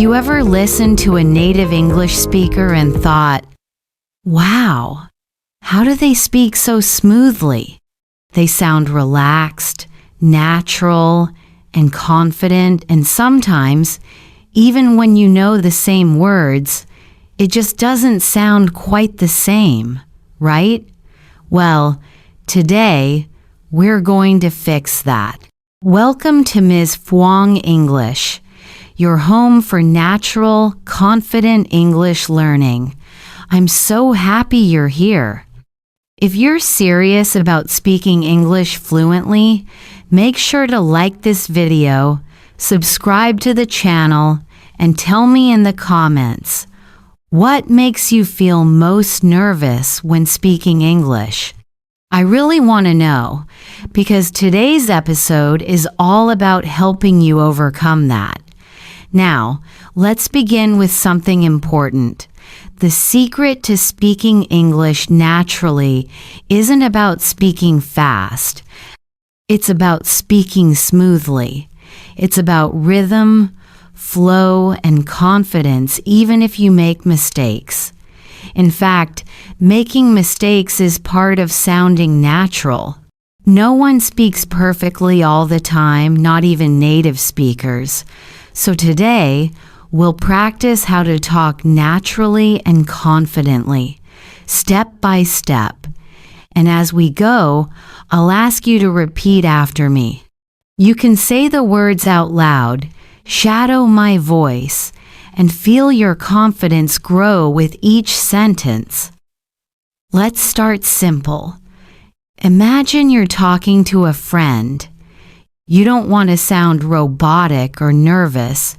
you ever listened to a native English speaker and thought, wow, how do they speak so smoothly? They sound relaxed, natural, and confident, and sometimes, even when you know the same words, it just doesn't sound quite the same, right? Well, today, we're going to fix that. Welcome to Ms. Fhuang English, your home for natural, confident English learning. I'm so happy you're here. If you're serious about speaking English fluently, make sure to like this video, subscribe to the channel, and tell me in the comments, what makes you feel most nervous when speaking English? I really want to know, because today's episode is all about helping you overcome that. Now, let's begin with something important. The secret to speaking English naturally isn't about speaking fast. It's about speaking smoothly. It's about rhythm, flow, and confidence, even if you make mistakes. In fact, making mistakes is part of sounding natural. No one speaks perfectly all the time, not even native speakers. So today, we'll practice how to talk naturally and confidently, step by step. And as we go, I'll ask you to repeat after me. You can say the words out loud, shadow my voice, and feel your confidence grow with each sentence. Let's start simple. Imagine you're talking to a friend. You don't want to sound robotic or nervous.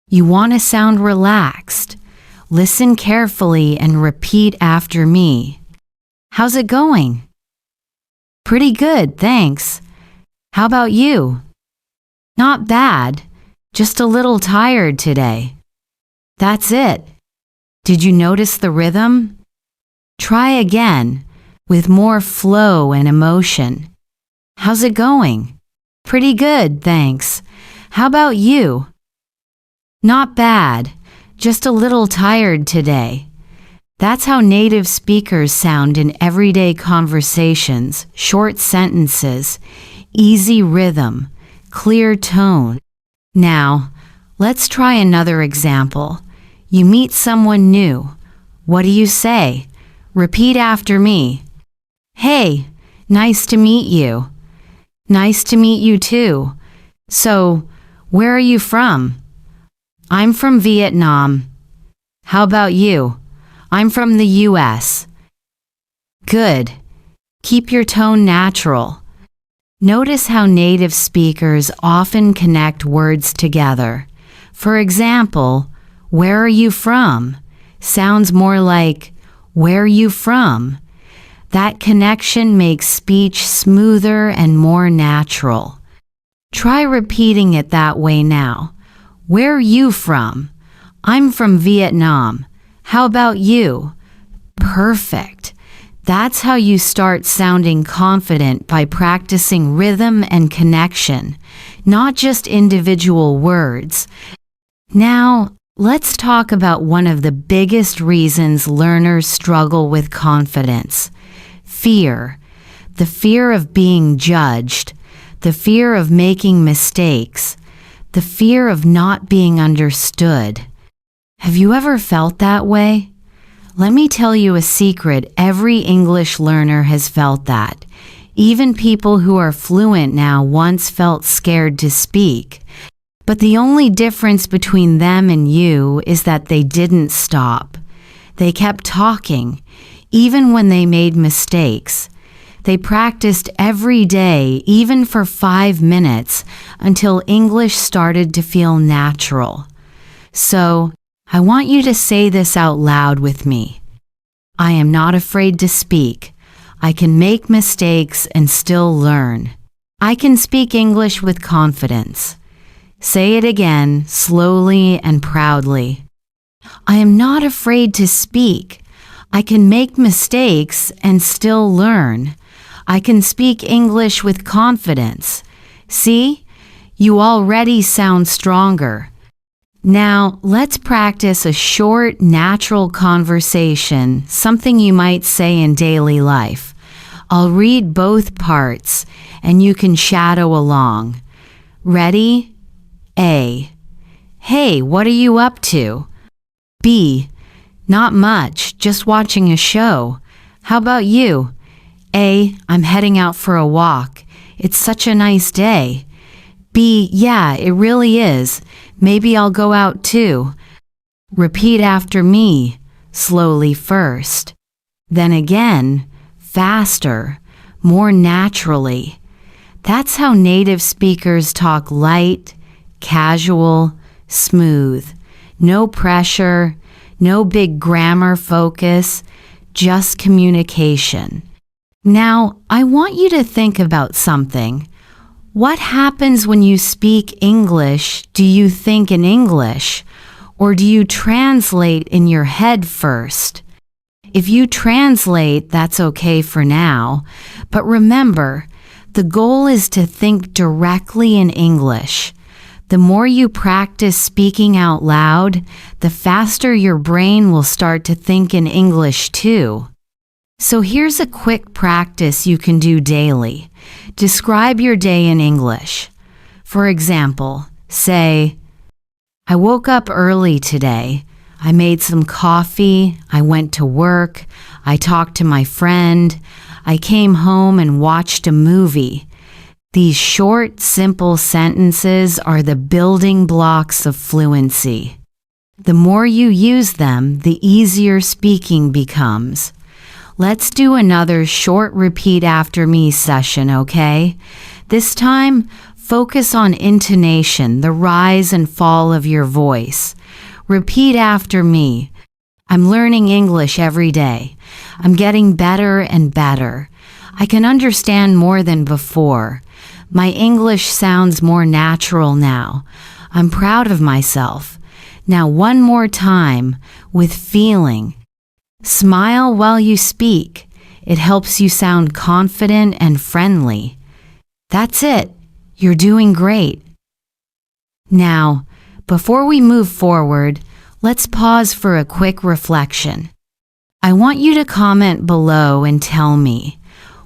You want to sound relaxed. Listen carefully and repeat after me. How's it going? Pretty good, thanks. How about you? Not bad, just a little tired today. That's it. Did you notice the rhythm? Try again, with more flow and emotion. How's it going? Pretty good, thanks. How about you? Not bad, just a little tired today. That's how native speakers sound in everyday conversations, short sentences, easy rhythm, clear tone. Now, let's try another example. You meet someone new. What do you say? Repeat after me. Hey, nice to meet you. Nice to meet you too. So, where are you from? I'm from Vietnam. How about you? I'm from the US. Good. Keep your tone natural. Notice how native speakers often connect words together. For example, where are you from? Sounds more like, where are you from? That connection makes speech smoother and more natural. Try repeating it that way now. Where are you from? I'm from Vietnam. How about you? Perfect. That's how you start sounding confident, by practicing rhythm and connection, not just individual words. Now, let's talk about one of the biggest reasons learners struggle with confidence. Fear. The fear of being judged. The fear of making mistakes. The fear of not being understood. Have you ever felt that way? Let me tell you a secret. Every English learner has felt that. Even people who are fluent now once felt scared to speak. But the only difference between them and you is that they didn't stop. They kept talking, even when they made mistakes. They practiced every day, even for 5 minutes, until English started to feel natural. So, I want you to say this out loud with me. I am not afraid to speak. I can make mistakes and still learn. I can speak English with confidence. Say it again, slowly and proudly. I am not afraid to speak. I can make mistakes and still learn. I can speak English with confidence. See? You already sound stronger. Now, let's practice a short, natural conversation, something you might say in daily life. I'll read both parts, and you can shadow along. Ready? A. Hey, what are you up to? B. Not much, just watching a show. How about you? A. I'm heading out for a walk. It's such a nice day. B. Yeah, it really is. Maybe I'll go out too. Repeat after me, slowly first. Then again, faster, more naturally. That's how native speakers talk: light, casual, smooth. No pressure, no big grammar focus, just communication. Now, I want you to think about something. What happens when you speak English? Do you think in English, or do you translate in your head first? If you translate, that's okay for now, but remember, the goal is to think directly in English. The more you practice speaking out loud, the faster your brain will start to think in English too. So here's a quick practice you can do daily. Describe your day in English. For example, say, I woke up early today. I made some coffee. I went to work. I talked to my friend. I came home and watched a movie. These short, simple sentences are the building blocks of fluency. The more you use them, the easier speaking becomes. Let's do another short repeat after me session, okay? This time, focus on intonation, the rise and fall of your voice. Repeat after me. I'm learning English every day. I'm getting better and better. I can understand more than before. My English sounds more natural now. I'm proud of myself. Now one more time, with feeling. Smile while you speak. It helps you sound confident and friendly. That's it. You're doing great. Now, before we move forward, let's pause for a quick reflection. I want you to comment below and tell me,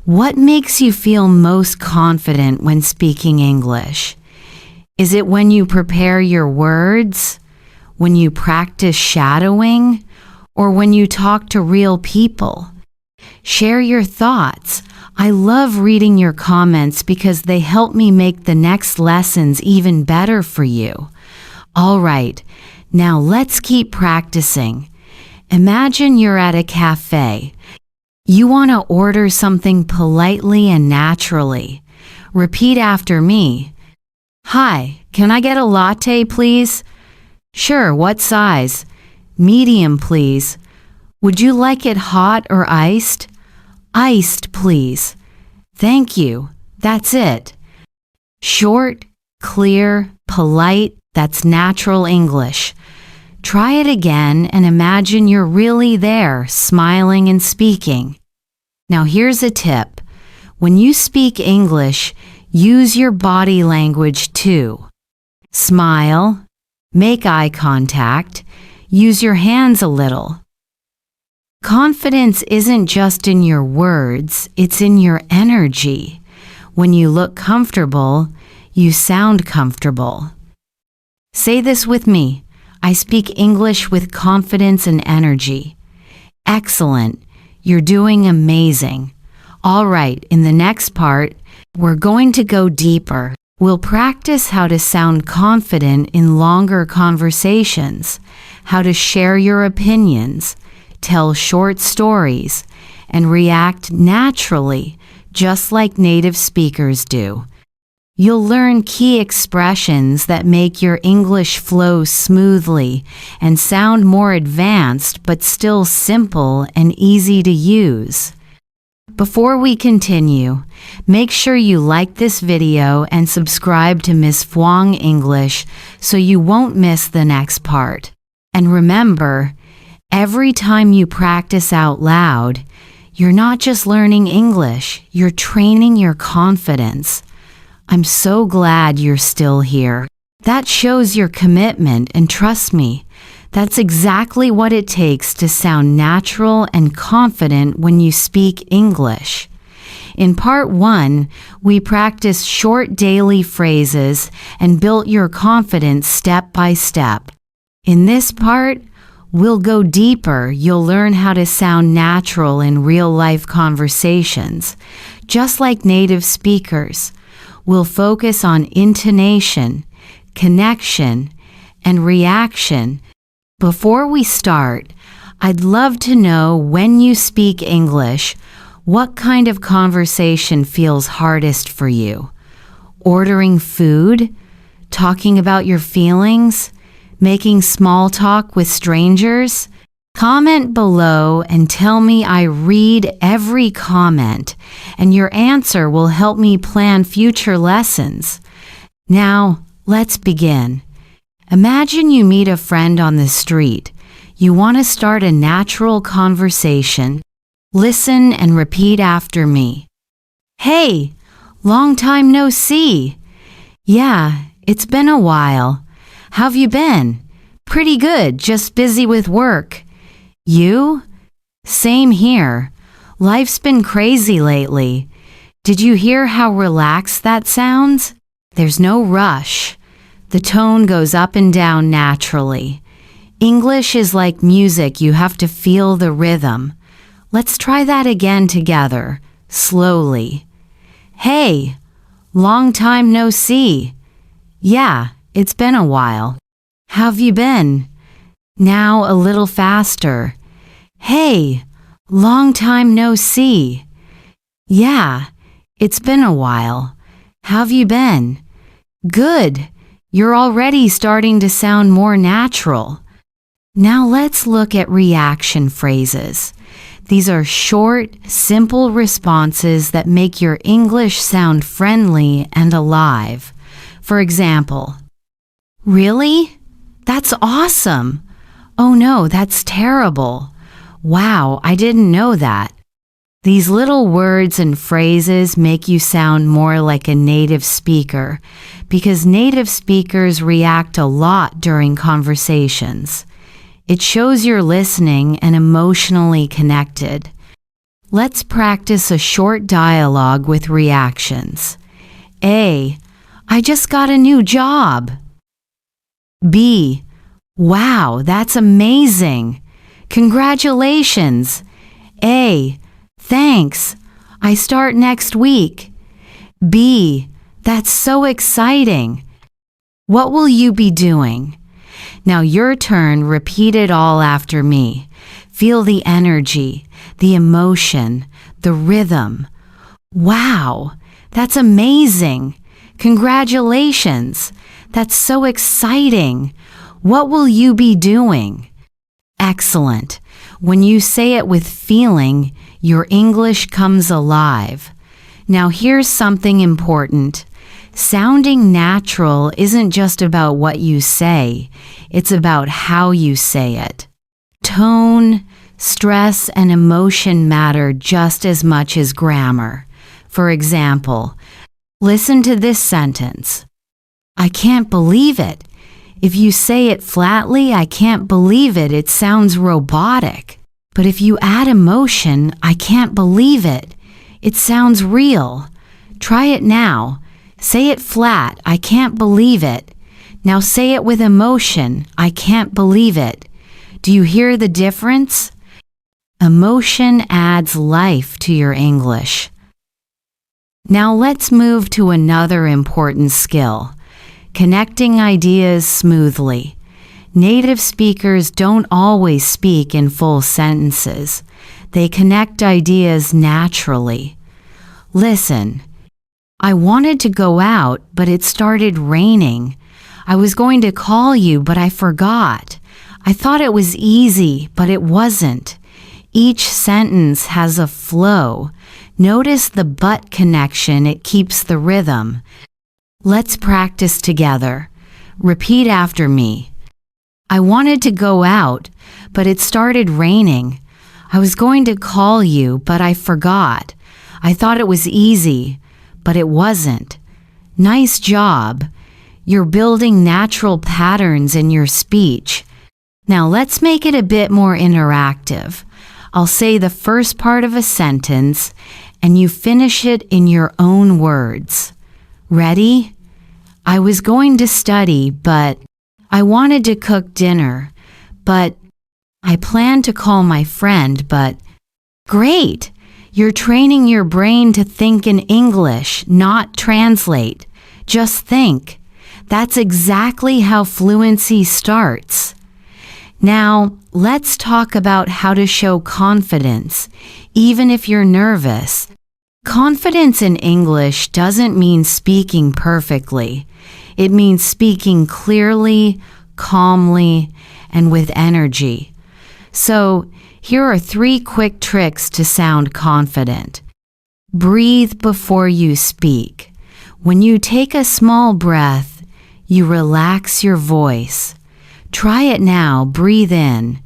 what makes you feel most confident when speaking English? Is it when you prepare your words? When you practice shadowing? Or when you talk to real people? Share your thoughts. I love reading your comments because they help me make the next lessons even better for you. All right, now let's keep practicing. Imagine you're at a cafe. You want to order something politely and naturally. Repeat after me. Hi, can I get a latte, please? Sure, what size? Medium, please. Would you like it hot or iced? Iced, please. Thank you. That's it. Short, clear, polite, that's natural English. Try it again and imagine you're really there, smiling and speaking. Now here's a tip. When you speak English, use your body language too. Smile, make eye contact, use your hands a little. Confidence isn't just in your words, it's in your energy. When you look comfortable, you sound comfortable. Say this with me. I speak English with confidence and energy. Excellent. You're doing amazing. All right, in the next part, we're going to go deeper. We'll practice how to sound confident in longer conversations, how to share your opinions, tell short stories, and react naturally, just like native speakers do. You'll learn key expressions that make your English flow smoothly and sound more advanced but still simple and easy to use. Before we continue, make sure you like this video and subscribe to Miss Fhuang English so you won't miss the next part. And remember, every time you practice out loud, you're not just learning English, you're training your confidence. I'm so glad you're still here. That shows your commitment, and trust me, that's exactly what it takes to sound natural and confident when you speak English. In part 1, we practiced short daily phrases and built your confidence step by step. In this part, we'll go deeper. You'll learn how to sound natural in real-life conversations, just like native speakers. We'll focus on intonation, connection, and reaction. Before we start, I'd love to know, when you speak English, what kind of conversation feels hardest for you? Ordering food? Talking about your feelings? Making small talk with strangers? Comment below and tell me. I read every comment, and your answer will help me plan future lessons. Now, let's begin. Imagine you meet a friend on the street. You want to start a natural conversation. Listen and repeat after me. Hey, long time no see. Yeah, it's been a while. How've you been? Pretty good, just busy with work. You? Same here. Life's been crazy lately. Did you hear how relaxed that sounds? There's no rush. The tone goes up and down naturally. English is like music. You have to feel the rhythm. Let's try that again together, slowly. Hey, long time no see. Yeah, it's been a while. How've you been? Now a little faster. Hey, long time no see. Yeah, it's been a while. How've you been? Good. You're already starting to sound more natural. Now let's look at reaction phrases. These are short, simple responses that make your English sound friendly and alive. For example, really? That's awesome. Oh no, that's terrible. Wow, I didn't know that. These little words and phrases make you sound more like a native speaker, because native speakers react a lot during conversations. It shows you're listening and emotionally connected. Let's practice a short dialogue with reactions. A. I just got a new job. B. Wow, that's amazing. Congratulations. A. Thanks. I start next week. B. That's so exciting. What will you be doing? Now your turn. Repeat it all after me. Feel the energy, the emotion, the rhythm. Wow, that's amazing. Congratulations. That's so exciting. What will you be doing? Excellent. When you say it with feeling, your English comes alive. Now here's something important. Sounding natural isn't just about what you say, it's about how you say it. Tone, stress, and emotion matter just as much as grammar. For example, listen to this sentence. I can't believe it. If you say it flatly, I can't believe it, it sounds robotic. But if you add emotion, I can't believe it, it sounds real. Try it now. Say it flat, I can't believe it. Now say it with emotion, I can't believe it. Do you hear the difference? Emotion adds life to your English. Now let's move to another important skill. Connecting ideas smoothly. Native speakers don't always speak in full sentences. They connect ideas naturally. Listen. I wanted to go out, but it started raining. I was going to call you, but I forgot. I thought it was easy, but it wasn't. Each sentence has a flow. Notice the but connection, it keeps the rhythm. Let's practice together. Repeat after me. I wanted to go out, but it started raining. I was going to call you, but I forgot. I thought it was easy, but it wasn't. Nice job. You're building natural patterns in your speech. Now let's make it a bit more interactive. I'll say the first part of a sentence and you finish it in your own words. Ready? I was going to study, but I wanted to cook dinner, but I planned to call my friend, but great! You're training your brain to think in English, not translate. Just think. That's exactly how fluency starts. Now, let's talk about how to show confidence, even if you're nervous. Confidence in English doesn't mean speaking perfectly. It means speaking clearly, calmly, and with energy. So, here are 3 quick tricks to sound confident. Breathe before you speak. When you take a small breath, you relax your voice. Try it now. Breathe in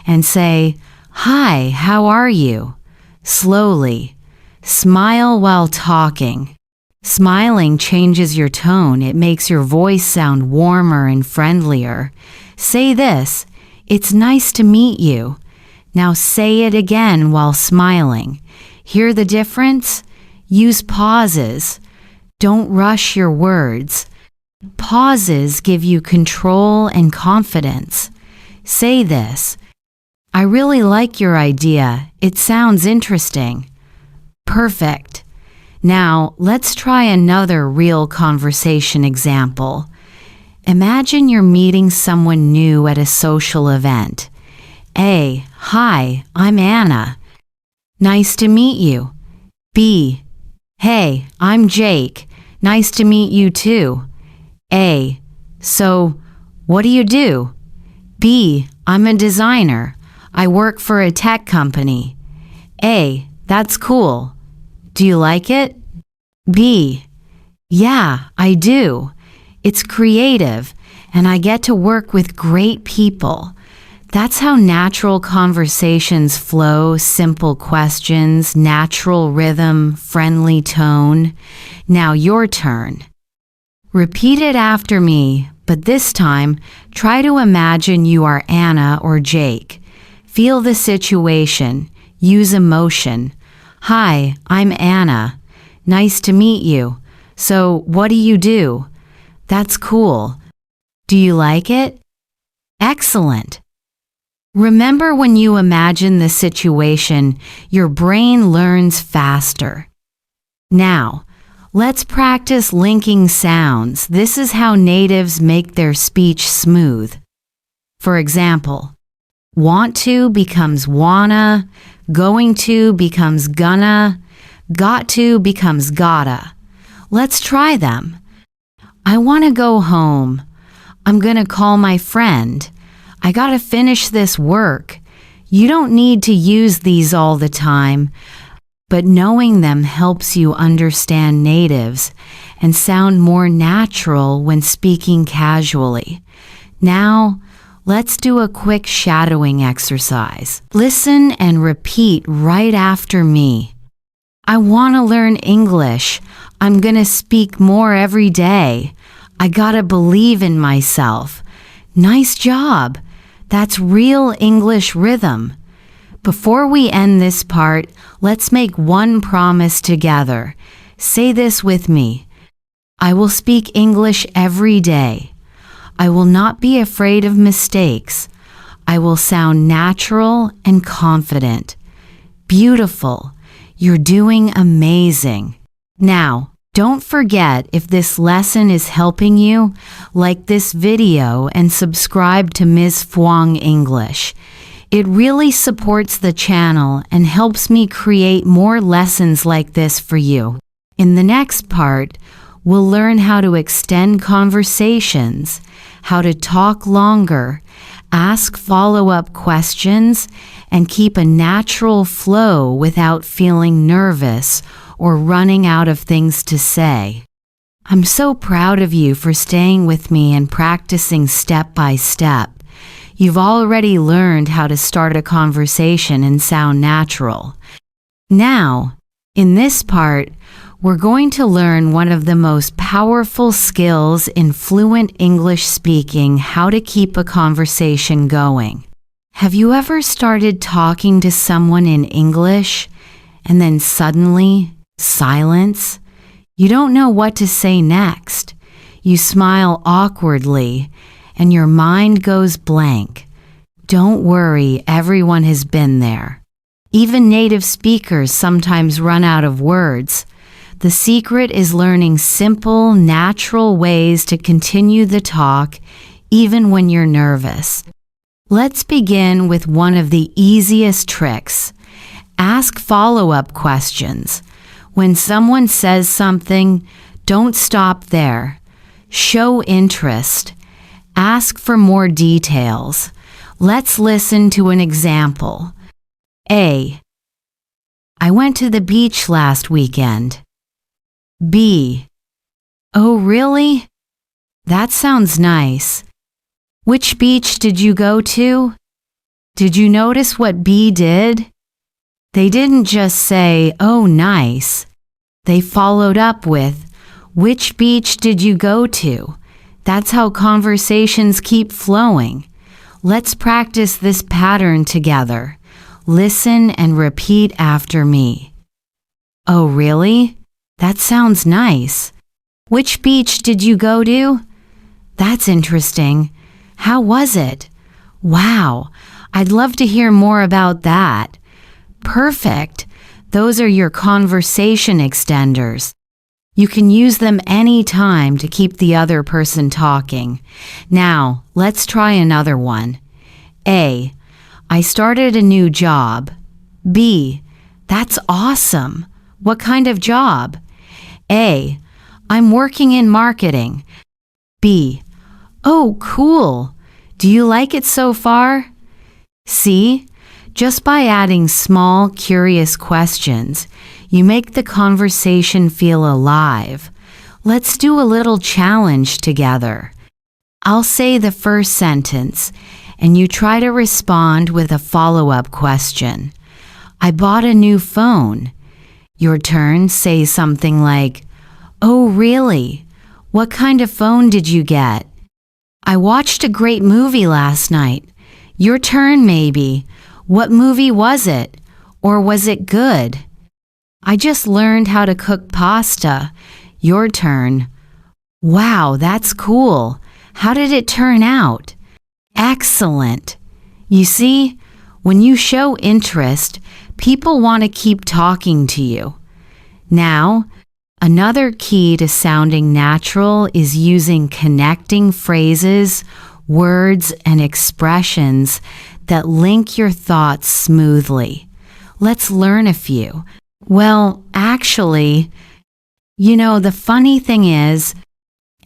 and say, "Hi, how are you?" Slowly. Smile while talking. Smiling changes your tone. It makes your voice sound warmer and friendlier. Say this, "It's nice to meet you." Now say it again while smiling. Hear the difference? Use pauses. Don't rush your words. Pauses give you control and confidence. Say this, "I really like your idea. It sounds interesting." Perfect. Now, let's try another real conversation example. Imagine you're meeting someone new at a social event. A. Hi, I'm Anna. Nice to meet you. B. Hey, I'm Jake. Nice to meet you too. A. So, what do you do? B. I'm a designer. I work for a tech company. A. That's cool. Do you like it? B. Yeah, I do. It's creative, and I get to work with great people. That's how natural conversations flow, simple questions, natural rhythm, friendly tone. Now your turn. Repeat it after me, but this time, try to imagine you are Anna or Jake. Feel the situation. Use emotion. Hi, I'm Anna. Nice to meet you. So, what do you do? That's cool. Do you like it? Excellent. Remember, when you imagine the situation, your brain learns faster. Now, let's practice linking sounds. This is how natives make their speech smooth. For example, want to becomes wanna, going to becomes gonna, got to becomes gotta. Let's try them. I want to go home. I'm gonna call my friend. I gotta finish this work. You don't need to use these all the time, but knowing them helps you understand natives and sound more natural when speaking casually. Now, let's do a quick shadowing exercise. Listen and repeat right after me. I want to learn English. I'm gonna speak more every day. I gotta believe in myself. Nice job. That's real English rhythm. Before we end this part, let's make one promise together. Say this with me. I will speak English every day. I will not be afraid of mistakes. I will sound natural and confident. Beautiful. You're doing amazing. Now, don't forget, if this lesson is helping you, like this video and subscribe to Ms. Phuong English. It really supports the channel and helps me create more lessons like this for you. In the next part, we'll learn how to extend conversations, how to talk longer, ask follow-up questions, and keep a natural flow without feeling nervous or running out of things to say. I'm so proud of you for staying with me and practicing step by step. You've already learned how to start a conversation and sound natural. Now, in this part, we're going to learn one of the most powerful skills in fluent English speaking: how to keep a conversation going. Have you ever started talking to someone in English and then suddenly silence? You don't know what to say next. You smile awkwardly and your mind goes blank. Don't worry, everyone has been there. Even native speakers sometimes run out of words. The secret is learning simple, natural ways to continue the talk even when you're nervous. Let's begin with one of the easiest tricks. Ask follow-up questions. When someone says something, don't stop there. Show interest. Ask for more details. Let's listen to an example. A. I went to the beach last weekend. B. Oh, really? That sounds nice. Which beach did you go to? Did you notice what B did? They didn't just say, oh, nice. They followed up with, which beach did you go to? That's how conversations keep flowing. Let's practice this pattern together. Listen and repeat after me. Oh, really? That sounds nice. Which beach did you go to? That's interesting. How was it? Wow, I'd love to hear more about that. Perfect. Those are your conversation extenders. You can use them anytime to keep the other person talking. Now, let's try another one. A. I started a new job. B. That's awesome. What kind of job? A. I'm working in marketing. B. Oh, cool. Do you like it so far? See? Just by adding small, curious questions, you make the conversation feel alive. Let's do a little challenge together. I'll say the first sentence, and you try to respond with a follow-up question. I bought a new phone. Your turn, say something like, oh, really? What kind of phone did you get? I watched a great movie last night. Your turn, maybe. What movie was it? Or was it good? I just learned how to cook pasta. Your turn. Wow, that's cool. How did it turn out? Excellent. You see, when you show interest, people want to keep talking to you. Now, another key to sounding natural is using connecting phrases, words, and expressions that link your thoughts smoothly. Let's learn a few. Well, actually, the funny thing is,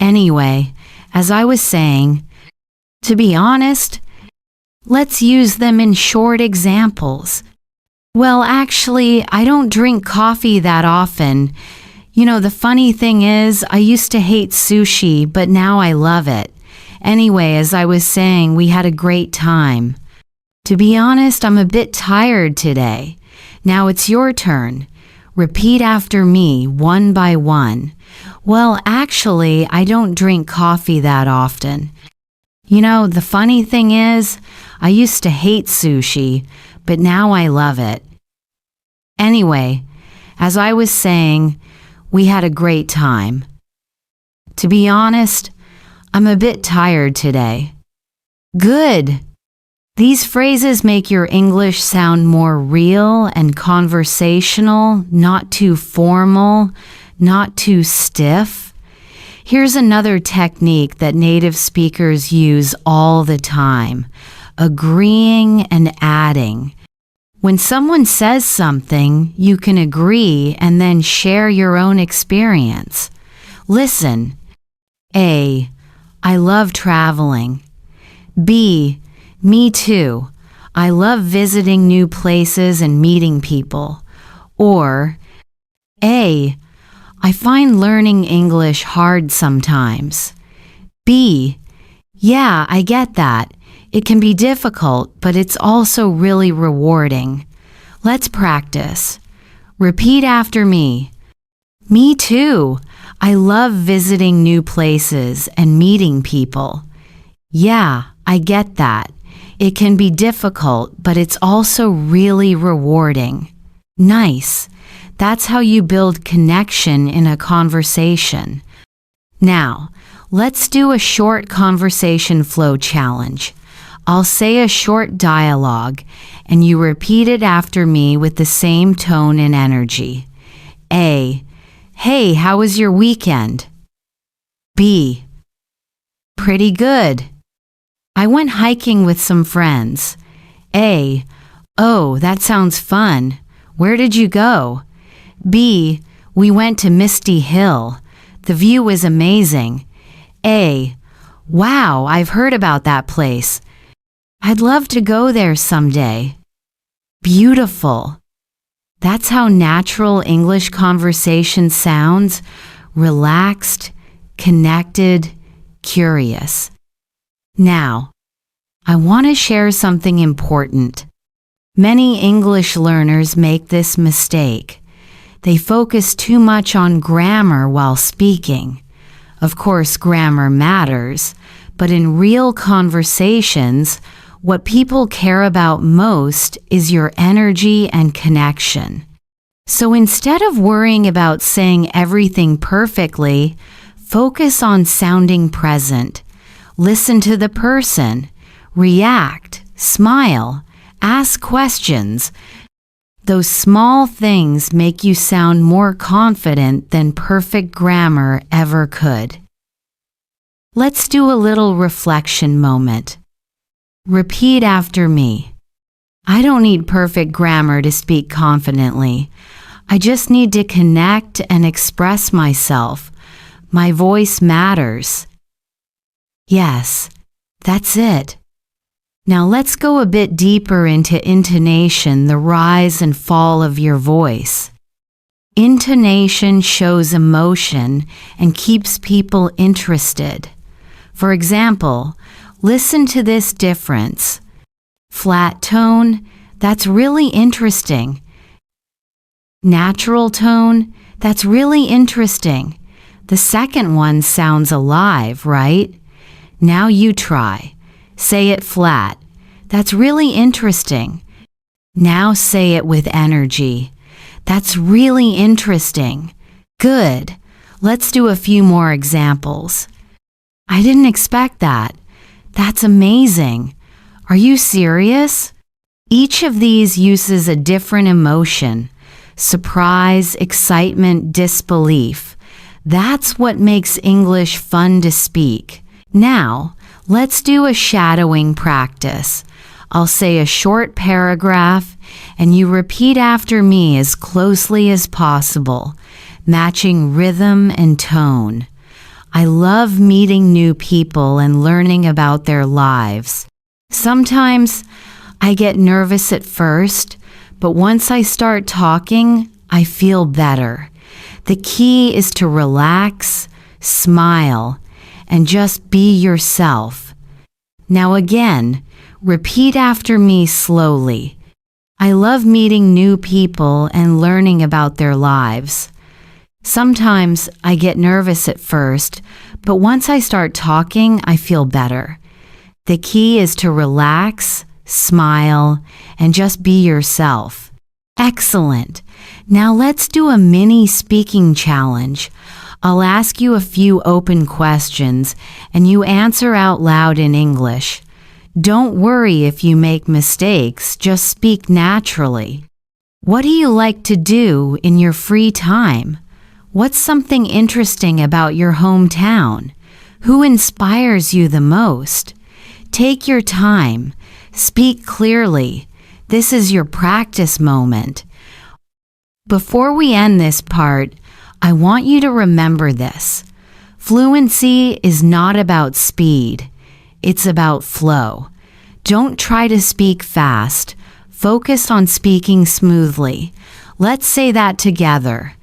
anyway, as I was saying, to be honest, let's use them in short examples. Well, actually, I don't drink coffee that often. The funny thing is, I used to hate sushi, but now I love it. Anyway, as I was saying, we had a great time. To be honest, I'm a bit tired today. Now it's your turn. Repeat after me, one by one. Well, actually, I don't drink coffee that often. The funny thing is, I used to hate sushi, but now I love it. Anyway, as I was saying, we had a great time. To be honest, I'm a bit tired today. Good. These phrases make your English sound more real and conversational, not too formal, not too stiff. Here's another technique that native speakers use all the time: agreeing and adding. When someone says something, you can agree and then share your own experience. Listen. A. I love traveling. B. Me too. I love visiting new places and meeting people. Or A. I find learning English hard sometimes. B. Yeah, I get that. It can be difficult, but it's also really rewarding. Let's practice. Repeat after me. Me too. I love visiting new places and meeting people. Yeah, I get that. It can be difficult, but it's also really rewarding. Nice. That's how you build connection in a conversation. Now, let's do a short conversation flow challenge. I'll say a short dialogue, and you repeat it after me with the same tone and energy. A. Hey, how was your weekend? B. Pretty good. I went hiking with some friends. A. Oh, that sounds fun. Where did you go? B. We went to Misty Hill. The view was amazing. A. Wow, I've heard about that place. I'd love to go there someday. Beautiful. That's how natural English conversation sounds: relaxed, connected, curious. Now, I want to share something important. Many English learners make this mistake. They focus too much on grammar while speaking. Of course, grammar matters, but in real conversations, what people care about most is your energy and connection. So instead of worrying about saying everything perfectly, focus on sounding present. Listen to the person. React. Smile. Ask questions. Those small things make you sound more confident than perfect grammar ever could. Let's do a little reflection moment. Repeat after me. I don't need perfect grammar to speak confidently. I just need to connect and express myself. My voice matters. Yes, that's it. Now let's go a bit deeper into intonation, the rise and fall of your voice. Intonation shows emotion and keeps people interested. For example, listen to this difference. Flat tone, that's really interesting. Natural tone, that's really interesting. The second one sounds alive, right? Now you try. Say it flat. That's really interesting. Now say it with energy. That's really interesting. Good. Let's do a few more examples. I didn't expect that. That's amazing. Are you serious? Each of these uses a different emotion: surprise, excitement, disbelief. That's what makes English fun to speak. Now, let's do a shadowing practice. I'll say a short paragraph, and you repeat after me as closely as possible, matching rhythm and tone. I love meeting new people and learning about their lives. Sometimes I get nervous at first, but once I start talking, I feel better. The key is to relax, smile, and just be yourself. Now again, repeat after me slowly. I love meeting new people and learning about their lives. Sometimes I get nervous at first, but once I start talking, I feel better. The key is to relax, smile, and just be yourself. Excellent. Now let's do a mini speaking challenge. I'll ask you a few open questions, and you answer out loud in English. Don't worry if you make mistakes, just speak naturally. What do you like to do in your free time? What's something interesting about your hometown? Who inspires you the most? Take your time. Speak clearly. This is your practice moment. Before we end this part, I want you to remember this. Fluency is not about speed. It's about flow. Don't try to speak fast. Focus on speaking smoothly. Let's say that together.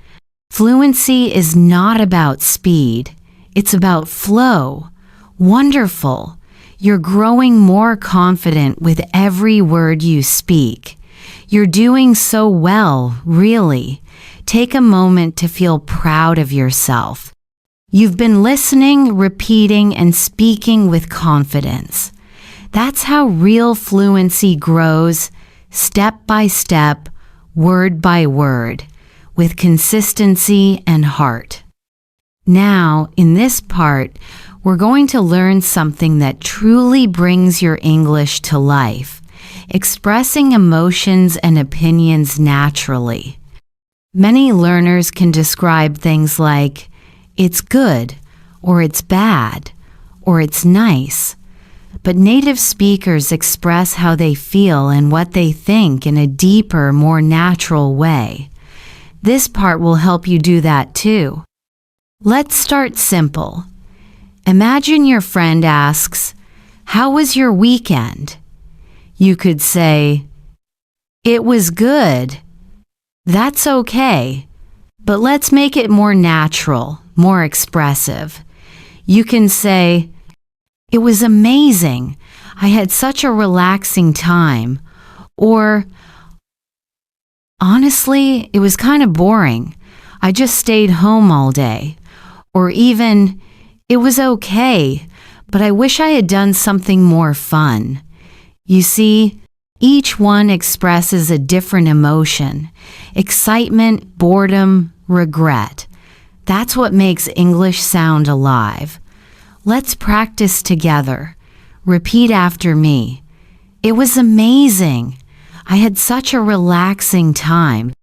Fluency is not about speed. It's about flow. Wonderful. You're growing more confident with every word you speak. You're doing so well, really. take a moment to feel proud of yourself. You've been listening, repeating, and speaking with confidence. That's how real fluency grows, step by step, word by word, with consistency and heart. Now, in this part, we're going to learn something that truly brings your English to life, expressing emotions and opinions naturally. Many learners can describe things like, it's good, or it's bad, or it's nice. But native speakers express how they feel and what they think in a deeper, more natural way. This part will help you do that too. Let's start simple. Imagine your friend asks, "How was your weekend?" You could say, "It was good." That's okay, but let's make it more natural, more expressive. You can say, "It was amazing. I had such a relaxing time." Or, "Honestly, it was kind of boring. I just stayed home all day." Or even, "It was okay, but I wish I had done something more fun." You see, each one expresses a different emotion: excitement, boredom, regret. That's what makes English sound alive. Let's practice together. Repeat after me. "It was amazing. I had such a relaxing time.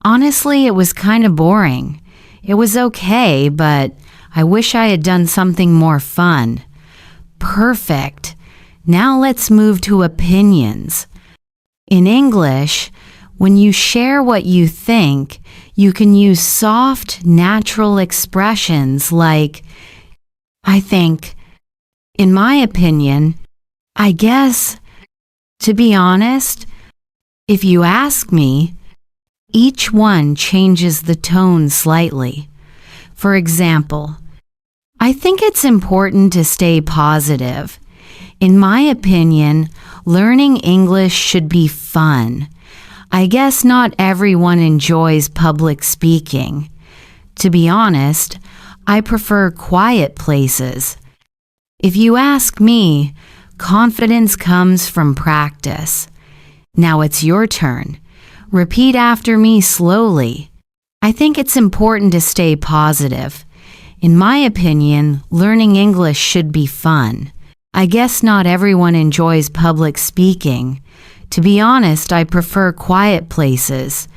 Honestly, it was kind of boring. It was okay, but I wish I had done something more fun." Perfect. Now let's move to opinions. In English, when you share what you think, you can use soft, natural expressions like, "I think," "in my opinion," "I guess," "to be honest," "if you ask me." Each one changes the tone slightly. For example, "I think it's important to stay positive. In my opinion, learning English should be fun. I guess not everyone enjoys public speaking. To be honest, I prefer quiet places. If you ask me, confidence comes from practice." Now it's your turn. Repeat after me slowly. "I think it's important to stay positive. In my opinion, learning English should be fun. I guess not everyone enjoys public speaking. To be honest, I prefer quiet places.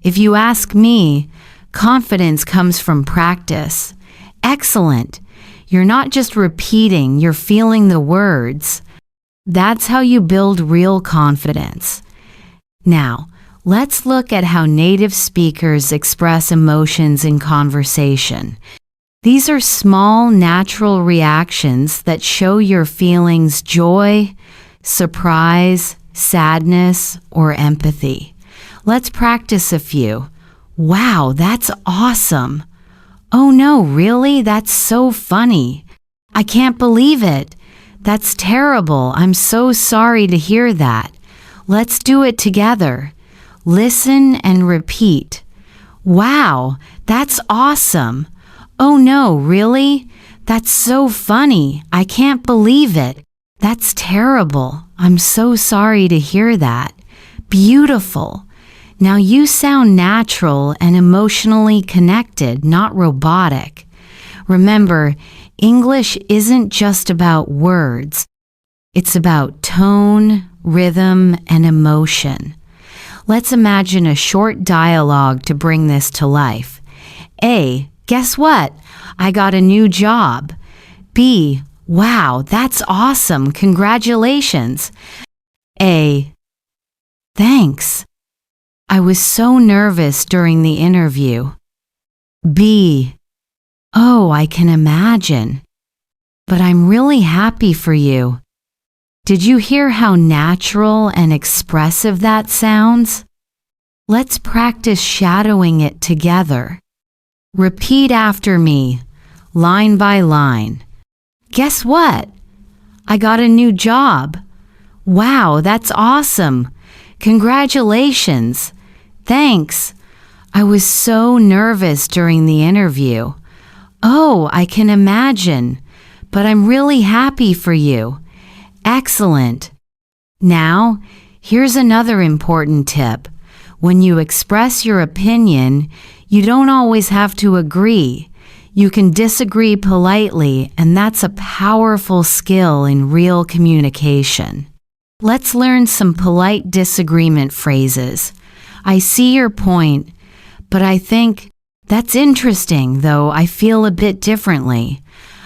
If you ask me, confidence comes from practice." Excellent. You're not just repeating, you're feeling the words. That's how you build real confidence. Now, let's look at how native speakers express emotions in conversation. These are small, natural reactions that show your feelings: joy, surprise, sadness, or empathy. Let's practice a few. "Wow, that's awesome." "Oh no, really? That's so funny." "I can't believe it." "That's terrible. I'm so sorry to hear that." Let's do it together. Listen and repeat. "Wow, that's awesome." "Oh no, really? That's so funny. I can't believe it." "That's terrible. I'm so sorry to hear that." Beautiful. Now you sound natural and emotionally connected, not robotic. Remember, English isn't just about words. It's about tone, rhythm, and emotion. Let's imagine a short dialogue to bring this to life. A, "Guess what? I got a new job." B, "Wow, that's awesome. Congratulations." A, "Thanks. I was so nervous during the interview." B, "Oh, I can imagine. But I'm really happy for you." Did you hear how natural and expressive that sounds? Let's practice shadowing it together. Repeat after me, line by line. "Guess what? I got a new job." "Wow, that's awesome. Congratulations." "Thanks. I was so nervous during the interview. Oh, I can imagine. But I'm really happy for you. Excellent. Now, here's another important tip. When you express your opinion, you don't always have to agree. You can disagree politely, and that's a powerful skill in real communication. Let's learn some polite disagreement phrases. I see your point, but I think that's interesting, though I feel a bit differently.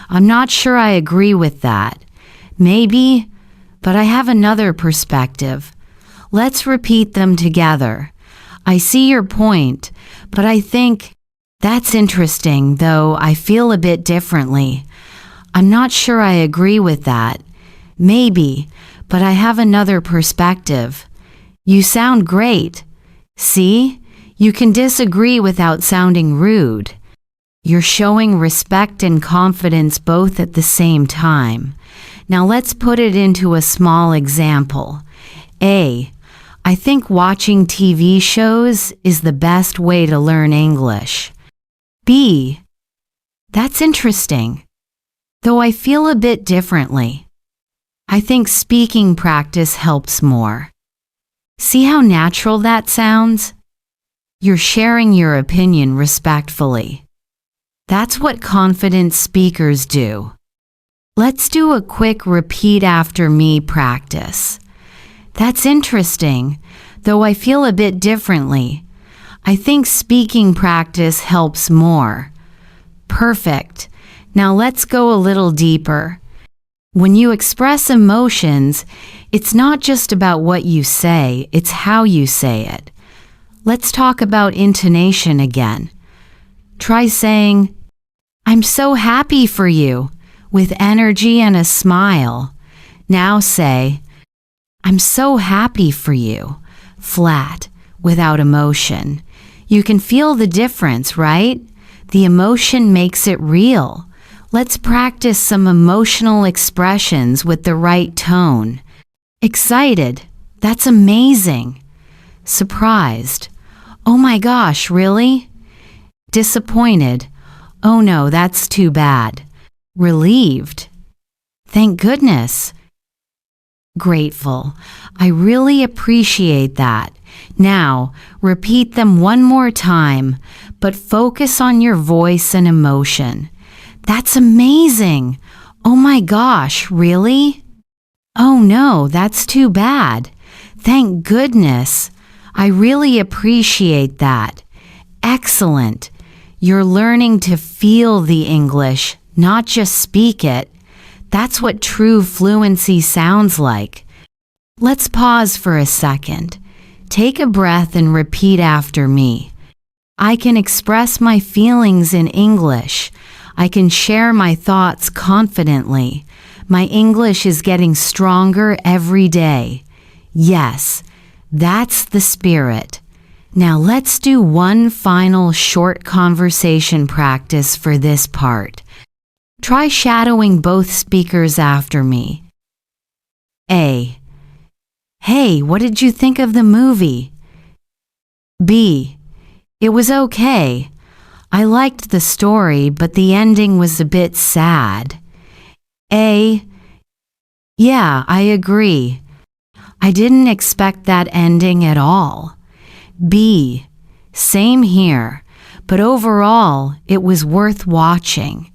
I'm not sure I agree with that. Maybe, but I have another perspective. Let's repeat them together. I see your point, but I think that's interesting, though I feel a bit differently. I'm not sure I agree with that. Maybe, but I have another perspective. You sound great. See? You can disagree without sounding rude. You're showing respect and confidence both at the same time. Now let's put it into a small example. A. I think watching TV shows is the best way to learn English. B. That's interesting, though I feel a bit differently. I think speaking practice helps more. See how natural that sounds? You're sharing your opinion respectfully. That's what confident speakers do. Let's do a quick repeat after me practice. That's interesting, though I feel a bit differently. I think speaking practice helps more. Perfect. Now let's go a little deeper. When you express emotions, it's not just about what you say, it's how you say it. Let's talk about intonation again. Try saying, I'm so happy for you, with energy and a smile. Now say, I'm so happy for you, flat, without emotion. You can feel the difference, right? The emotion makes it real. Let's practice some emotional expressions with the right tone. Excited, that's amazing. Surprised, oh my gosh, really? Disappointed, oh no, that's too bad. Relieved, thank goodness. Grateful, I really appreciate that. Now, repeat them one more time, but focus on your voice and emotion. That's amazing. Oh my gosh, really? Oh no, that's too bad. Thank goodness. I really appreciate that. Excellent. You're learning to feel the English, not just speak it. That's what true fluency sounds like. Let's pause for a second. Take a breath and repeat after me. I can express my feelings in English. I can share my thoughts confidently. My English is getting stronger every day. Yes, that's the spirit. Now let's do one final short conversation practice for this part. Try shadowing both speakers after me. A. Hey, what did you think of the movie? B. It was okay. I liked the story, but the ending was a bit sad. A. Yeah, I agree. I didn't expect that ending at all. B. Same here, but overall, it was worth watching.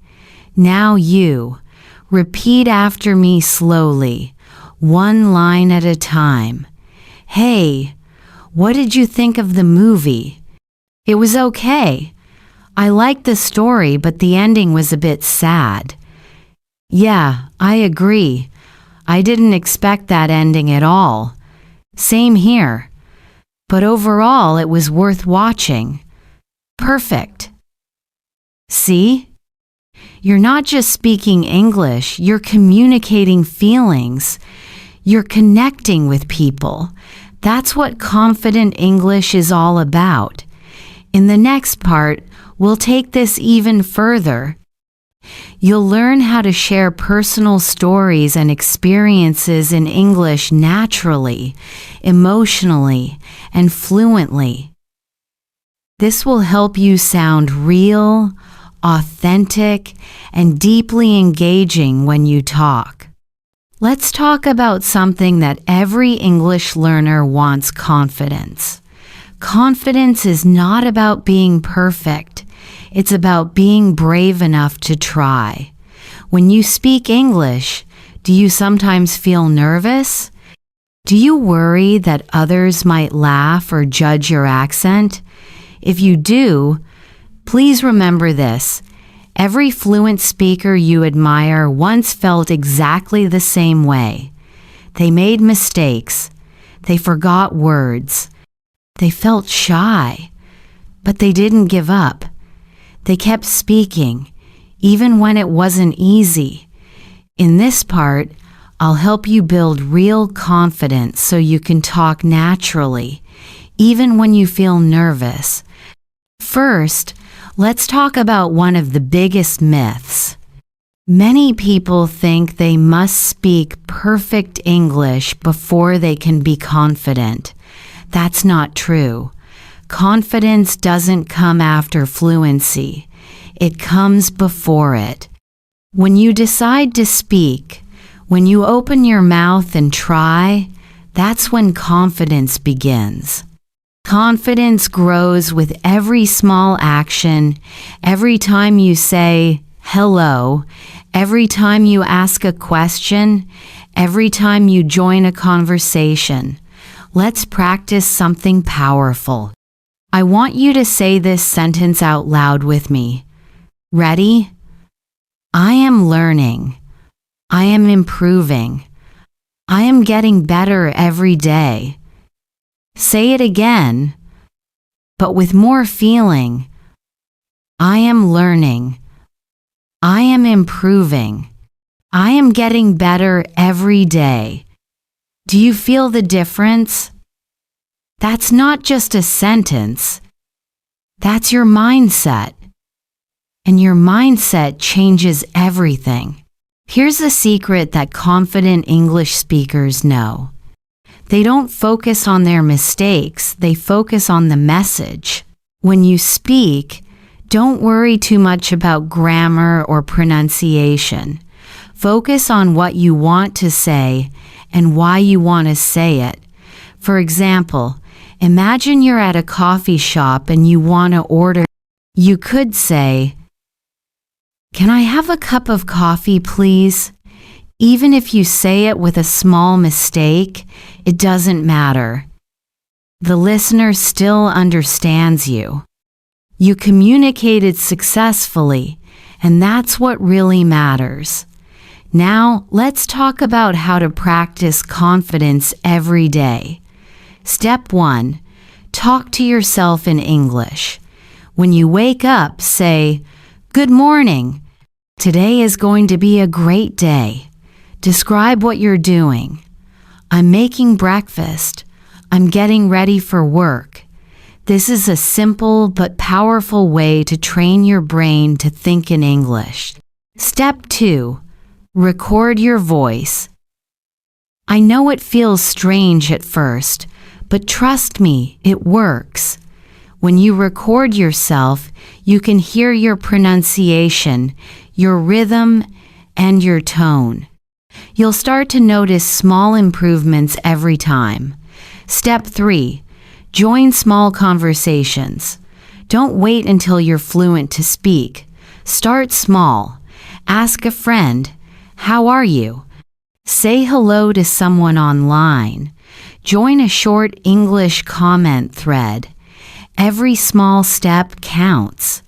Now you. Repeat after me slowly, one line at a time. Hey, what did you think of the movie? It was okay. I liked the story, but the ending was a bit sad. Yeah, I agree. I didn't expect that ending at all. Same here. But overall, it was worth watching. Perfect. See? You're not just speaking English, you're communicating feelings. You're connecting with people. That's what confident English is all about. In the next part, we'll take this even further. You'll learn how to share personal stories and experiences in English naturally, emotionally, and fluently. This will help you sound real, authentic, and deeply engaging when you talk. Let's talk about something that every English learner wants: confidence. Confidence is not about being perfect. It's about being brave enough to try. When you speak English, do you sometimes feel nervous? Do you worry that others might laugh or judge your accent? If you do, please remember this. Every fluent speaker you admire once felt exactly the same way. They made mistakes. They forgot words. They felt shy, but they didn't give up. They kept speaking, even when it wasn't easy. In this part, I'll help you build real confidence so you can talk naturally, even when you feel nervous. First, let's talk about one of the biggest myths. Many people think they must speak perfect English before they can be confident. That's not true. Confidence doesn't come after fluency. It comes before it. When you decide to speak, when you open your mouth and try, that's when confidence begins. Confidence grows with every small action, every time you say hello, every time you ask a question, every time you join a conversation. Let's practice something powerful. I want you to say this sentence out loud with me. Ready? I am learning. I am improving. I am getting better every day. Say it again, but with more feeling. I am learning. I am improving. I am getting better every day. Do you feel the difference? That's not just a sentence. That's your mindset. And your mindset changes everything. Here's a secret that confident English speakers know. They don't focus on their mistakes, they focus on the message. When you speak, don't worry too much about grammar or pronunciation. Focus on what you want to say and why you want to say it. For example, imagine you're at a coffee shop and you want to order. You could say, "Can I have a cup of coffee, please?" Even if you say it with a small mistake, it doesn't matter. The listener still understands you. You communicated successfully, and that's what really matters. Now, let's talk about how to practice confidence every day. Step 1. Talk to yourself in English. When you wake up, say, "Good morning. Today is going to be a great day." Describe what you're doing. "I'm making breakfast. I'm getting ready for work." This is a simple but powerful way to train your brain to think in English. Step 2. Record your voice. I know it feels strange at first, but trust me, it works. When you record yourself, you can hear your pronunciation, your rhythm, and your tone. You'll start to notice small improvements every time. Step 3. Join small conversations. Don't wait until you're fluent to speak. Start small. Ask a friend, "How are you?" Say hello to someone online. Join a short English comment thread. Every small step counts.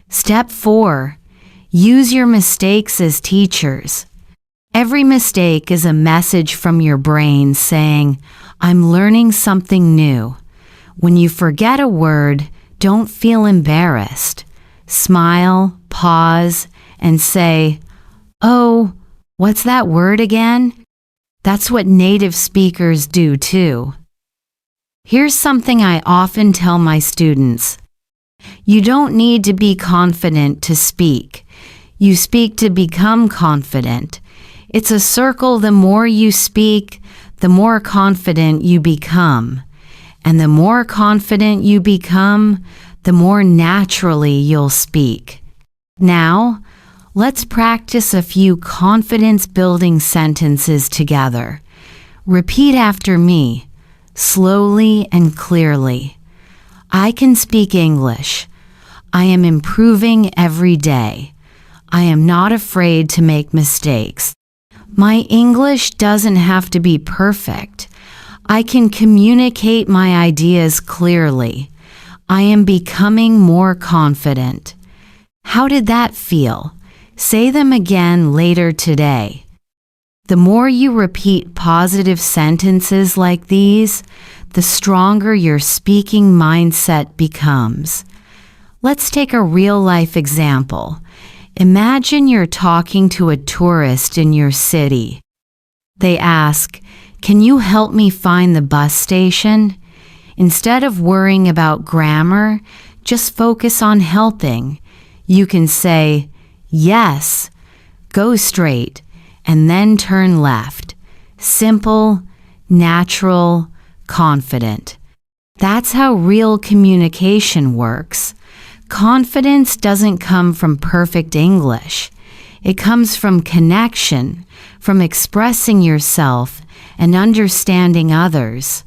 Step 4. Use your mistakes as teachers. Every mistake is a message from your brain saying, "I'm learning something new." When you forget a word, don't feel embarrassed. Smile, pause, and say, "Oh, what's that word again?" That's what native speakers do too. Here's something I often tell my students. You don't need to be confident to speak. You speak to become confident. It's a circle. The more you speak, the more confident you become. And the more confident you become, the more naturally you'll speak. Now, let's practice a few confidence-building sentences together. Repeat after me, slowly and clearly. I can speak English. I am improving every day. I am not afraid to make mistakes. My English doesn't have to be perfect. I can communicate my ideas clearly. I am becoming more confident. How did that feel? Say them again later today. The more you repeat positive sentences like these, the stronger your speaking mindset becomes. Let's take a real-life example. Imagine you're talking to a tourist in your city. They ask, "Can you help me find the bus station?" Instead of worrying about grammar, just focus on helping. You can say, "Yes, go straight, and then turn left." Simple, natural, confident. That's how real communication works. Confidence doesn't come from perfect English. It comes from connection, from expressing yourself and understanding others.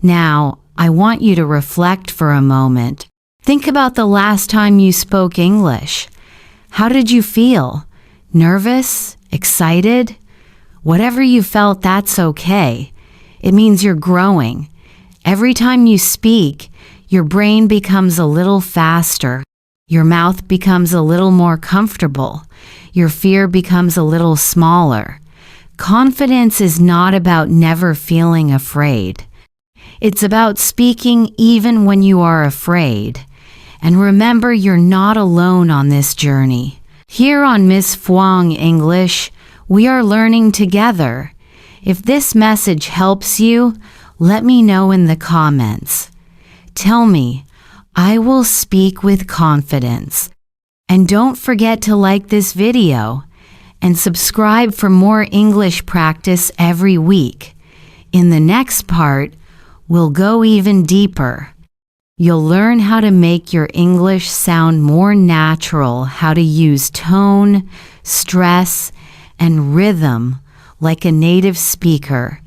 Now, I want you to reflect for a moment. Think about the last time you spoke English. How did you feel? Nervous? Excited? Whatever you felt, that's okay. It means you're growing. Every time you speak, your brain becomes a little faster. Your mouth becomes a little more comfortable. Your fear becomes a little smaller. Confidence is not about never feeling afraid. It's about speaking even when you are afraid. And remember, you're not alone on this journey. Here on Miss Fluang English, we are learning together. If this message helps you, let me know in the comments. Tell me, I will speak with confidence. And don't forget to like this video and subscribe for more English practice every week. In the next part, we'll go even deeper. You'll learn how to make your English sound more natural, how to use tone, stress, and rhythm like a native speaker.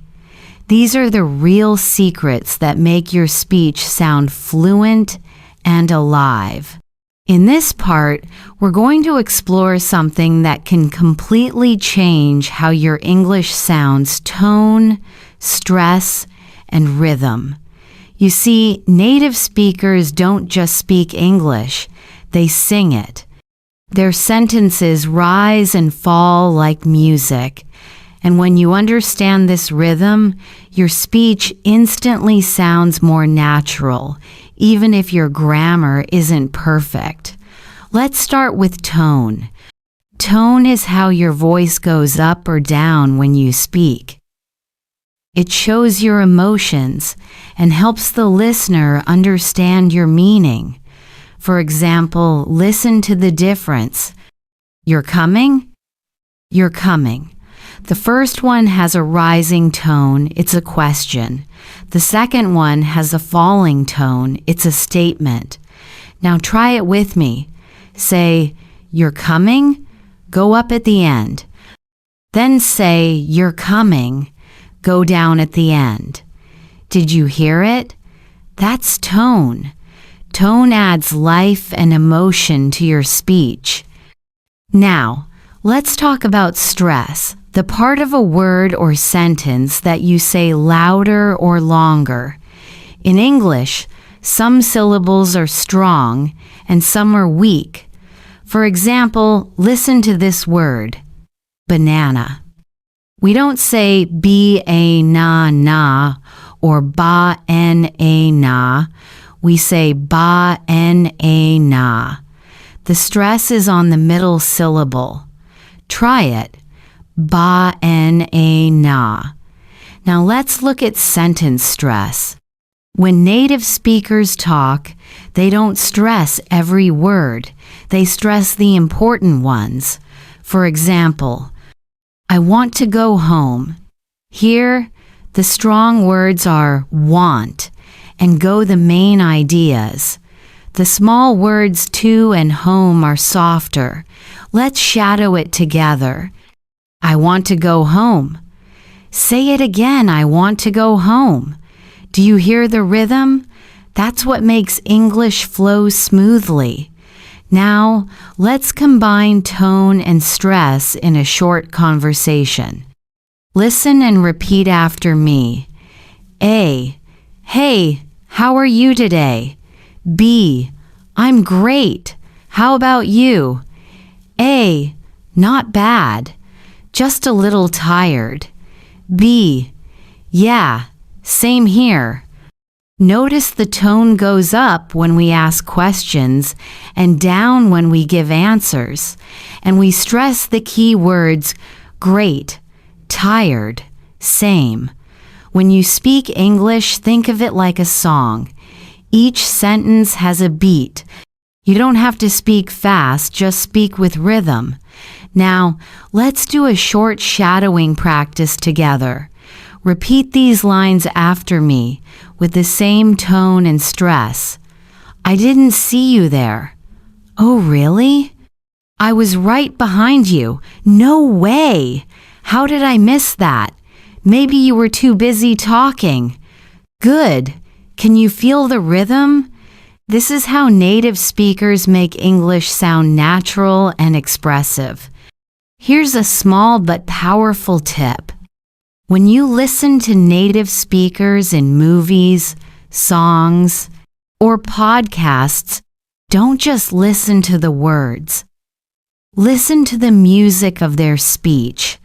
These are the real secrets that make your speech sound fluent and alive. In this part, we're going to explore something that can completely change how your English sounds: tone, stress, and rhythm. You see, native speakers don't just speak English, they sing it. Their sentences rise and fall like music. And when you understand this rhythm, your speech instantly sounds more natural, even if your grammar isn't perfect. Let's start with tone. Tone is how your voice goes up or down when you speak. It shows your emotions and helps the listener understand your meaning. For example, listen to the difference. You're coming? You're coming. The first one has a rising tone, it's a question. The second one has a falling tone, it's a statement. Now try it with me. Say, "You're coming?" Go up at the end. Then say, "You're coming." Go down at the end. Did you hear it? That's tone. Tone adds life and emotion to your speech. Now, let's talk about stress, the part of a word or sentence that you say louder or longer. In English, some syllables are strong and some are weak. For example, listen to this word, banana. We don't say ba-na or ba-n-a-na. We say ba-n-a-na. The stress is on the middle syllable. Try it. Ba-n-a-na. Now let's look at sentence stress. When native speakers talk, they don't stress every word. They stress the important ones. For example, I want to go home. Here, the strong words are want and go the main ideas. The small words to and home are softer. Let's shadow it together. I want to go home. Say it again, I want to go home. Do you hear the rhythm? That's what makes English flow smoothly. Now, let's combine tone and stress in a short conversation. Listen and repeat after me. A. Hey, how are you today? B. I'm great. How about you? A. Not bad. Just a little tired. B. Yeah, same here. Notice the tone goes up when we ask questions and down when we give answers, and we stress the key words great, tired, same. When you speak English, think of it like a song. Each sentence has a beat. You don't have to speak fast, just speak with rhythm. Now, let's do a short shadowing practice together. Repeat these lines after me with the same tone and stress. I didn't see you there. Oh, really? I was right behind you. No way! How did I miss that? Maybe you were too busy talking. Good. Can you feel the rhythm? This is how native speakers make English sound natural and expressive. Here's a small but powerful tip. When you listen to native speakers in movies, songs, or podcasts, don't just listen to the words. Listen to the music of their speech.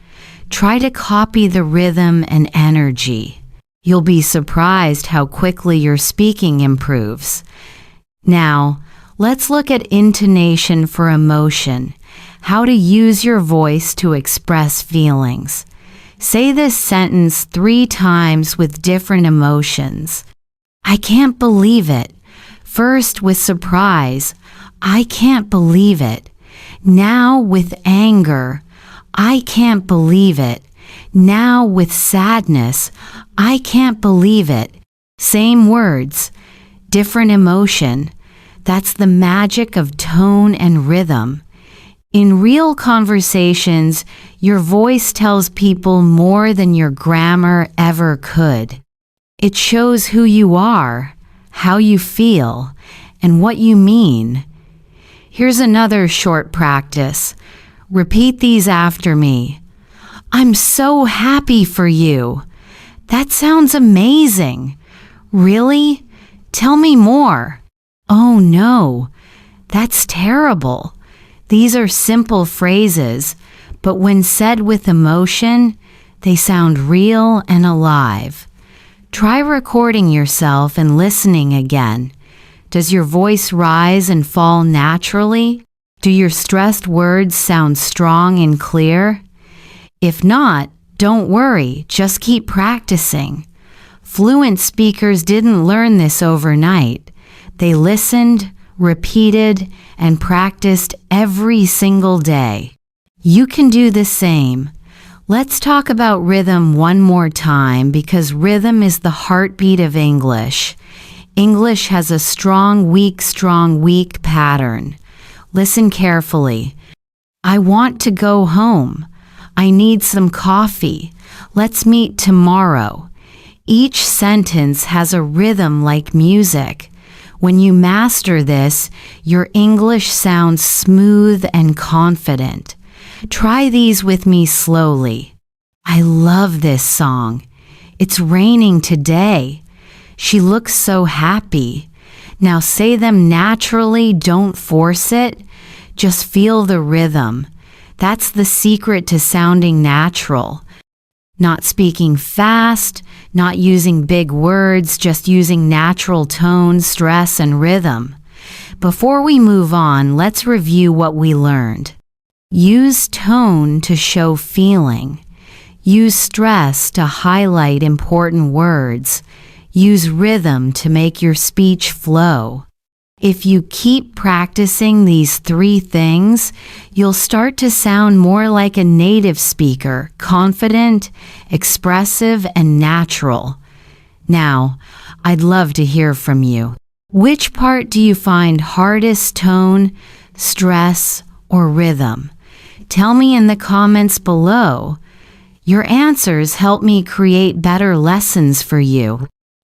Try to copy the rhythm and energy. You'll be surprised how quickly your speaking improves. Now, let's look at intonation for emotion, how to use your voice to express feelings. Say this sentence 3 times with different emotions. I can't believe it. First with surprise, I can't believe it. Now with anger, I can't believe it. Now with sadness, I can't believe it. Same words, different emotion. That's the magic of tone and rhythm. In real conversations, your voice tells people more than your grammar ever could. It shows who you are, how you feel, and what you mean. Here's another short practice. Repeat these after me. I'm so happy for you. That sounds amazing. Really? Tell me more. Oh no, that's terrible. These are simple phrases, but when said with emotion, they sound real and alive. Try recording yourself and listening again. Does your voice rise and fall naturally? Do your stressed words sound strong and clear? If not, don't worry, just keep practicing. Fluent speakers didn't learn this overnight. They listened, repeated, and practiced every single day. You can do the same. Let's talk about rhythm one more time because rhythm is the heartbeat of English. English has a strong, weak pattern. Listen carefully. I want to go home. I need some coffee. Let's meet tomorrow. Each sentence has a rhythm like music. When you master this, your English sounds smooth and confident. Try these with me slowly. I love this song. It's raining today. She looks so happy. Now say them naturally, don't force it. Just feel the rhythm. That's the secret to sounding natural. Not speaking fast, not using big words, just using natural tone, stress, and rhythm. Before we move on, let's review what we learned. Use tone to show feeling. Use stress to highlight important words. Use rhythm to make your speech flow. If you keep practicing these 3 things, you'll start to sound more like a native speaker, confident, expressive, and natural. Now, I'd love to hear from you. Which part do you find hardest tone, stress, or rhythm? Tell me in the comments below. Your answers help me create better lessons for you.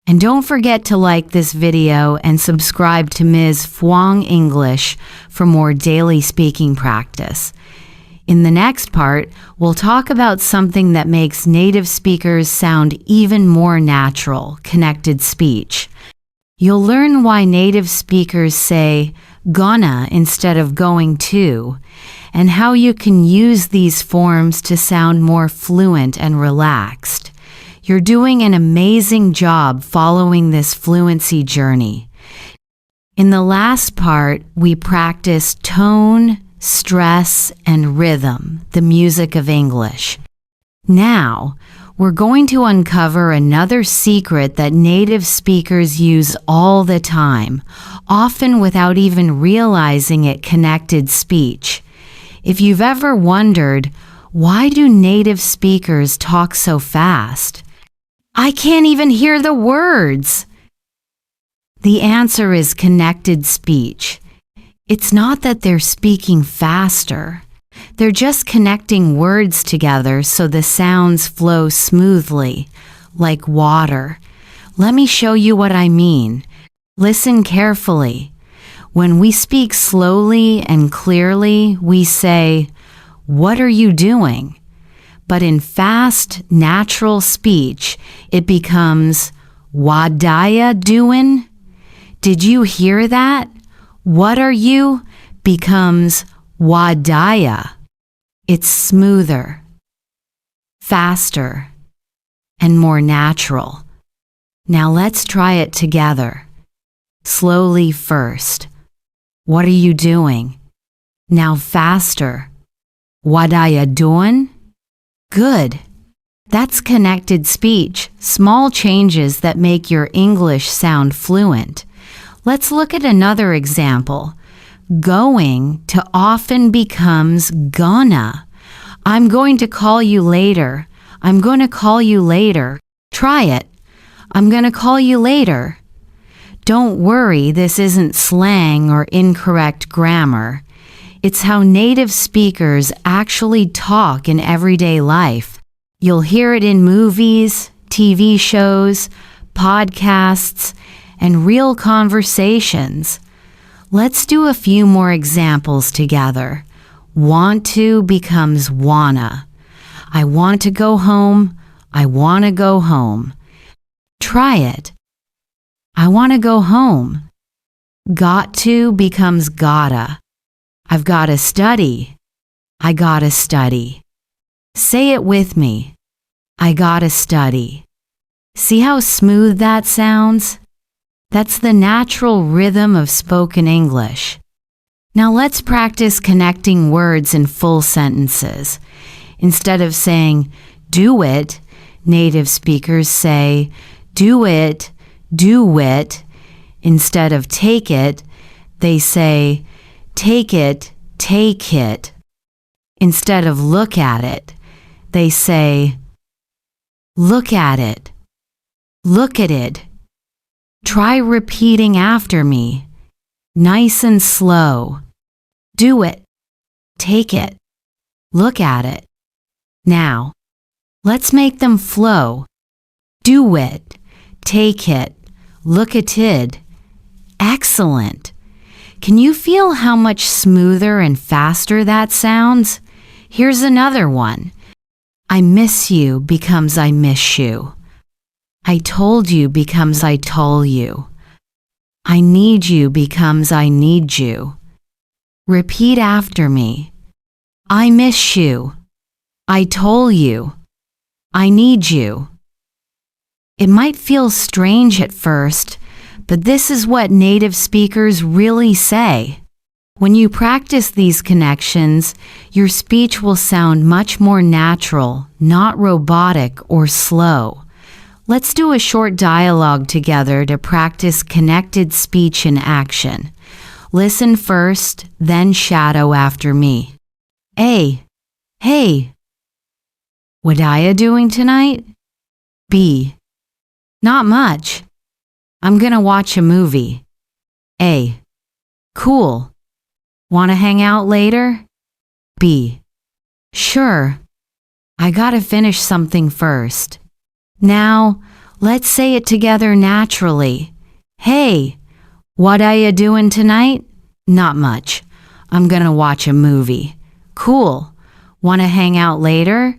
And don't forget to like this video and subscribe to Ms. Fhuang English for more daily speaking practice. In the next part, we'll talk about something that makes native speakers sound even more natural, connected speech. You'll learn why native speakers say gonna instead of going to, and how you can use these forms to sound more fluent and relaxed. You're doing an amazing job following this fluency journey. In the last part, we practiced tone, stress, and rhythm, the music of English. Now, we're going to uncover another secret that native speakers use all the time, often without even realizing it connected speech. If you've ever wondered, why do native speakers talk so fast? I can't even hear the words. The answer is connected speech. It's not that they're speaking faster. They're just connecting words together so the sounds flow smoothly, like water. Let me show you what I mean. Listen carefully. When we speak slowly and clearly, we say, "What are you doing?" But in fast, natural speech, it becomes, "Wadaya doin'?" Did you hear that? "What are you?" becomes "Wadaya." It's smoother, faster, and more natural. Now let's try it together. Slowly first. "What are you doing?" Now faster. "What are you doing?" Good. That's connected speech, small changes that make your English sound fluent. Let's look at another example. Going to often becomes gonna. I'm going to call you later. I'm going to call you later. Try it. I'm going to call you later. Don't worry, this isn't slang or incorrect grammar. It's how native speakers actually talk in everyday life. You'll hear it in movies, TV shows, podcasts, and real conversations. Let's do a few more examples together. Want to becomes wanna. I want to go home. I want to go home. Try it. I want to go home. Got to becomes gotta. I've got to study. I gotta study. Say it with me. I gotta study. See how smooth that sounds? That's the natural rhythm of spoken English. Now let's practice connecting words in full sentences. Instead of saying, "do it," native speakers say, "do it, do it." Instead of "take it," they say, "take it, take it." Instead of "look at it," they say, "look at it, look at it." Try repeating after me, nice and slow. Do it, take it, look at it. Now, let's make them flow. Do it, take it, look at it. Excellent. Can you feel how much smoother and faster that sounds? Here's another one. I miss you becomes I miss you. I told you becomes I told you. I need you becomes I need you. Repeat after me. I miss you. I told you. I need you. It might feel strange at first, but this is what native speakers really say. When you practice these connections, your speech will sound much more natural, not robotic or slow. Let's do a short dialogue together to practice connected speech in action. Listen first, then shadow after me. A. Hey. What are you doing tonight? B. Not much. I'm gonna watch a movie. A. Cool. Want to hang out later? B. Sure. I gotta finish something first. Now, let's say it together naturally. Hey, what are you doing tonight? Not much. I'm gonna watch a movie. Cool. Want to hang out later?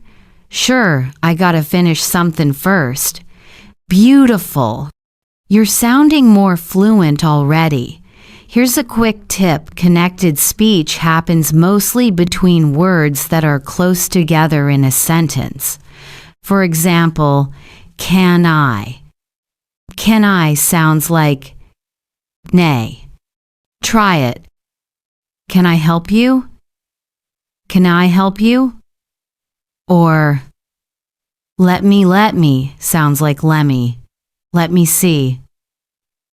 Sure, I gotta finish something first. Beautiful. You're sounding more fluent already. Here's a quick tip. Connected speech happens mostly between words that are close together in a sentence. For example, can I? Can I sounds like nay. Try it. Can I help you? Can I help you? Or let me sounds like lemmy. Let me see.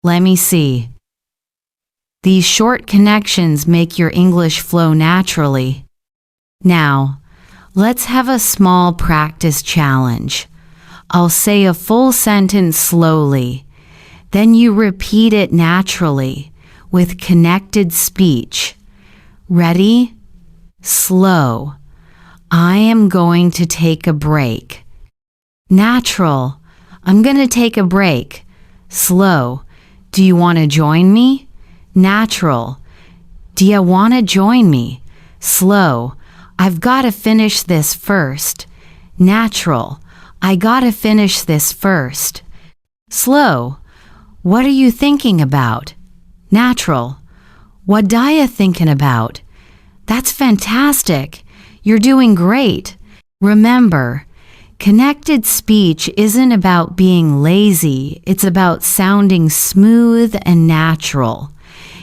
Let me see. These short connections make your English flow naturally. Now, let's have a small practice challenge. I'll say a full sentence slowly. Then you repeat it naturally with connected speech. Ready? Slow. I am going to take a break. Natural. I'm going to take a break. Slow. Do you want to join me? Natural. Do you want to join me? Slow. I've got to finish this first. Natural. I got to finish this first. Slow. What are you thinking about? Natural. What are you thinking about? That's fantastic. You're doing great. Remember, connected speech isn't about being lazy. It's about sounding smooth and natural.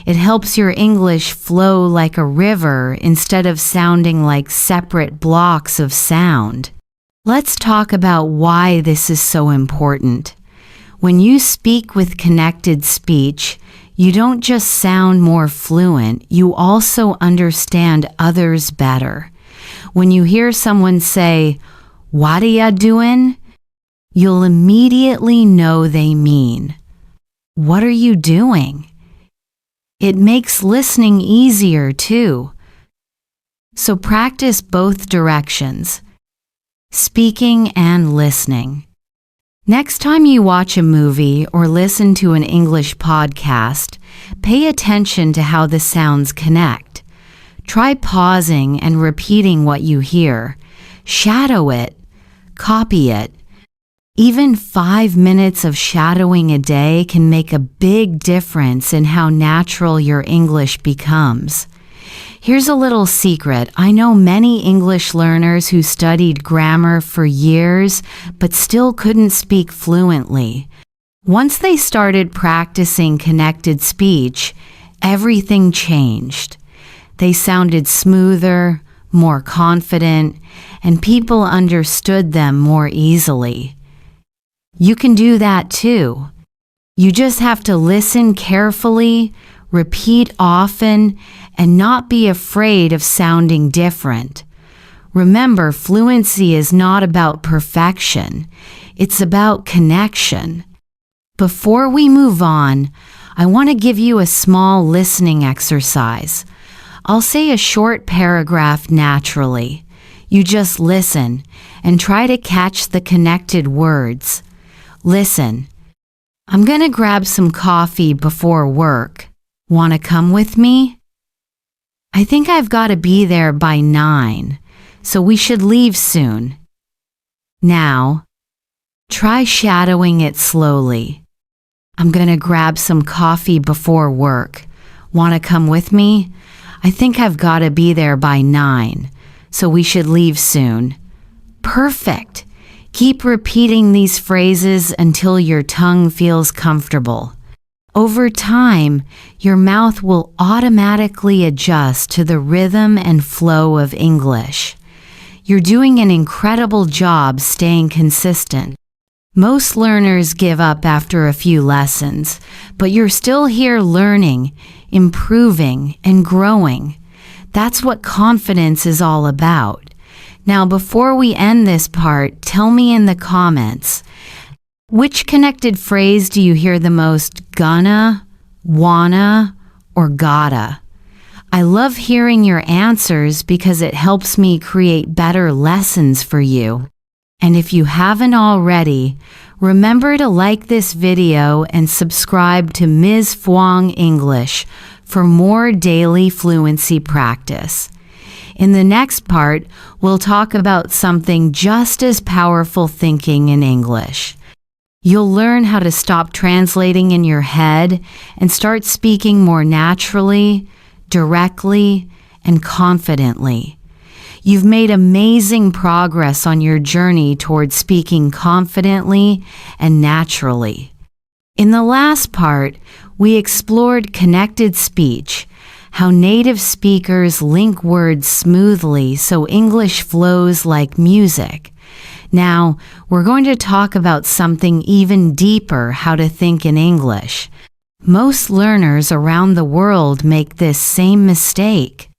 It helps your English flow like a river instead of sounding like separate blocks of sound. Let's talk about why this is so important. When you speak with connected speech, you don't just sound more fluent, you also understand others better. When you hear someone say, "What are ya doing?" you'll immediately know they mean, "What are you doing?" It makes listening easier too. So practice both directions, speaking and listening. Next time you watch a movie or listen to an English podcast, pay attention to how the sounds connect. Try pausing and repeating what you hear. Shadow it. Copy it. Even 5 minutes of shadowing a day can make a big difference in how natural your English becomes. Here's a little secret. I know many English learners who studied grammar for years but still couldn't speak fluently. Once they started practicing connected speech, everything changed. They sounded smoother, more confident, and people understood them more easily. You can do that too. You just have to listen carefully, repeat often, and not be afraid of sounding different. Remember, fluency is not about perfection. It's about connection. Before we move on, I want to give you a small listening exercise. I'll say a short paragraph naturally. You just listen and try to catch the connected words. Listen. I'm going to grab some coffee before work. Want to come with me? I think I've got to be there by 9, so we should leave soon. Now, try shadowing it slowly. I'm going to grab some coffee before work. Want to come with me? I think I've got to be there by 9, so we should leave soon. Perfect. Keep repeating these phrases until your tongue feels comfortable. Over time, your mouth will automatically adjust to the rhythm and flow of English. You're doing an incredible job staying consistent. Most learners give up after a few lessons, but you're still here learning, improving, and growing. That's what confidence is all about. Now, before we end this part, tell me in the comments, which connected phrase do you hear the most gonna wanna, or gotta. I love hearing your answers because it helps me create better lessons for you. And if you haven't already, remember to like this video and subscribe to Ms. Fhuang English for more daily fluency practice. In the next part, we'll talk about something just as powerful thinking in English. You'll learn how to stop translating in your head and start speaking more naturally, directly, and confidently. You've made amazing progress on your journey toward speaking confidently and naturally. In the last part, we explored connected speech, how native speakers link words smoothly so English flows like music. Now, we're going to talk about something even deeper, how to think in English. Most learners around the world make this same mistake.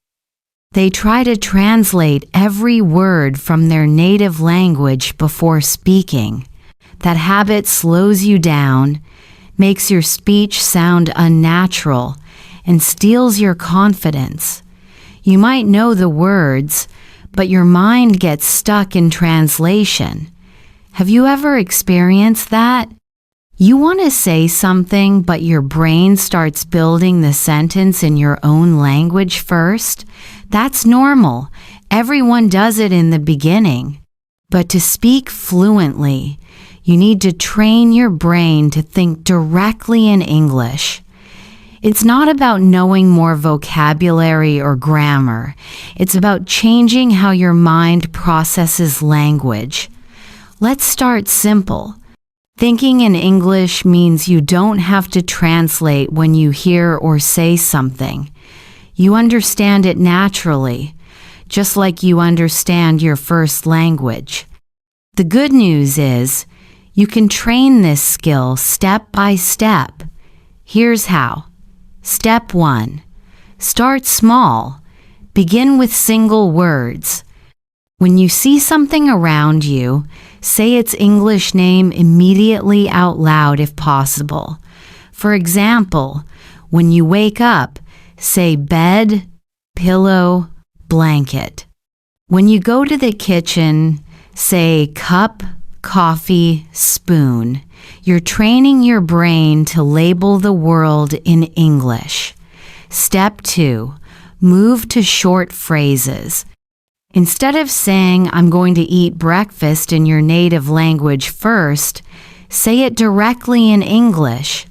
They try to translate every word from their native language before speaking. That habit slows you down, makes your speech sound unnatural, and steals your confidence. You might know the words, but your mind gets stuck in translation. Have you ever experienced that? You want to say something, but your brain starts building the sentence in your own language first? That's normal. Everyone does it in the beginning. But to speak fluently, you need to train your brain to think directly in English. It's not about knowing more vocabulary or grammar. It's about changing how your mind processes language. Let's start simple. Thinking in English means you don't have to translate when you hear or say something. You understand it naturally, just like you understand your first language. The good news is, you can train this skill step by step. Here's how. Step 1. Start small. Begin with single words. When you see something around you, say its English name immediately out loud if possible. For example, when you wake up, say bed, pillow, blanket. When you go to the kitchen, say cup, coffee, spoon. You're training your brain to label the world in English. Step 2. Move to short phrases. Instead of saying, I'm going to eat breakfast in your native language first, say it directly in English.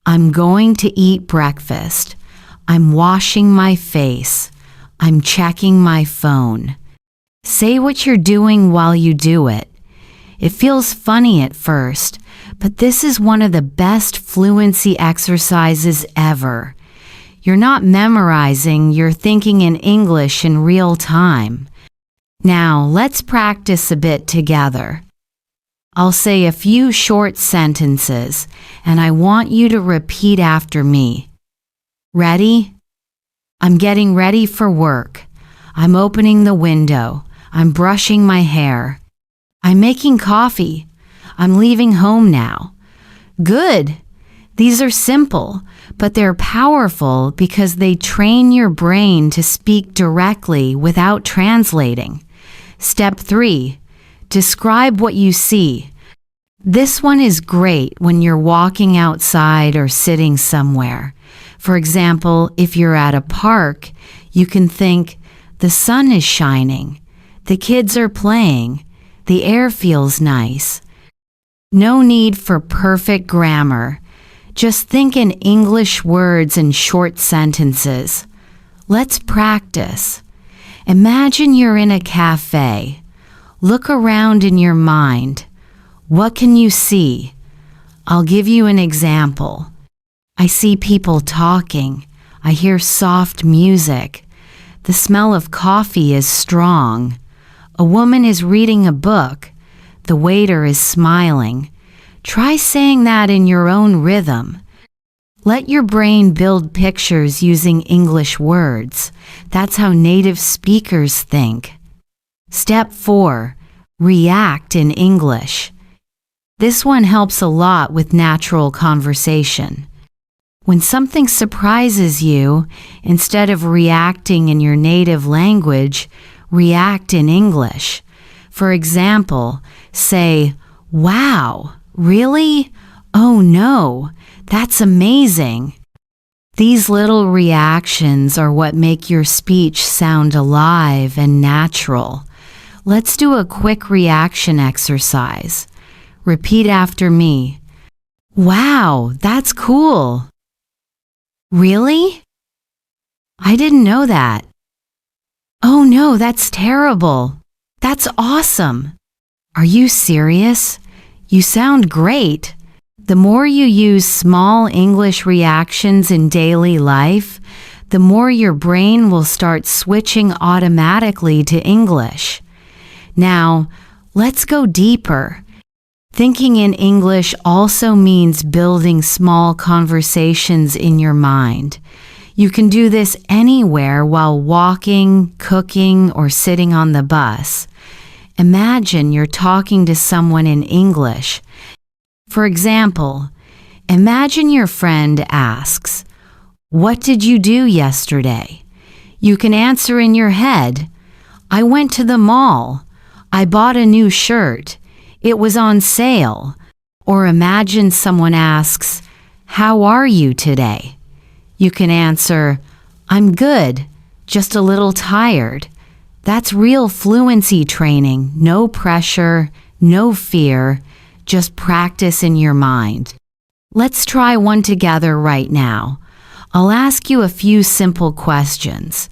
I'm going to eat breakfast. I'm washing my face. I'm checking my phone. Say what you're doing while you do it. It feels funny at first, but this is one of the best fluency exercises ever. You're not memorizing, you're thinking in English in real time. Now, let's practice a bit together. I'll say a few short sentences, and I want you to repeat after me. Ready? I'm getting ready for work. I'm opening the window. I'm brushing my hair. I'm making coffee. I'm leaving home now. Good! These are simple, but they're powerful because they train your brain to speak directly without translating. Step 3. Describe what you see. This one is great when you're walking outside or sitting somewhere. For example, if you're at a park, you can think, the sun is shining, the kids are playing, the air feels nice. No need for perfect grammar. Just think in English words and short sentences. Let's practice. Imagine you're in a cafe. Look around in your mind. What can you see? I'll give you an example. I see people talking. I hear soft music. The smell of coffee is strong. A woman is reading a book. The waiter is smiling. Try saying that in your own rhythm. Let your brain build pictures using English words. That's how native speakers think. Step 4. React in English. This one helps a lot with natural conversation. When something surprises you, instead of reacting in your native language, react in English. For example, say, "Wow, really? Oh no, that's amazing." These little reactions are what make your speech sound alive and natural. Let's do a quick reaction exercise. Repeat after me. "Wow, that's cool." "Really? I didn't know that." "Oh no, that's terrible." "That's awesome." "Are you serious? You sound great." The more you use small English reactions in daily life, the more your brain will start switching automatically to English. Now, let's go deeper. Thinking in English also means building small conversations in your mind. You can do this anywhere while walking, cooking, or sitting on the bus. Imagine you're talking to someone in English. For example, imagine your friend asks, "What did you do yesterday?" You can answer in your head, "I went to the mall. I bought a new shirt. It was on sale." Or imagine someone asks, "How are you today?" You can answer, "I'm good, just a little tired." That's real fluency training, no pressure, no fear, just practice in your mind. Let's try one together right now. I'll ask you a few simple questions.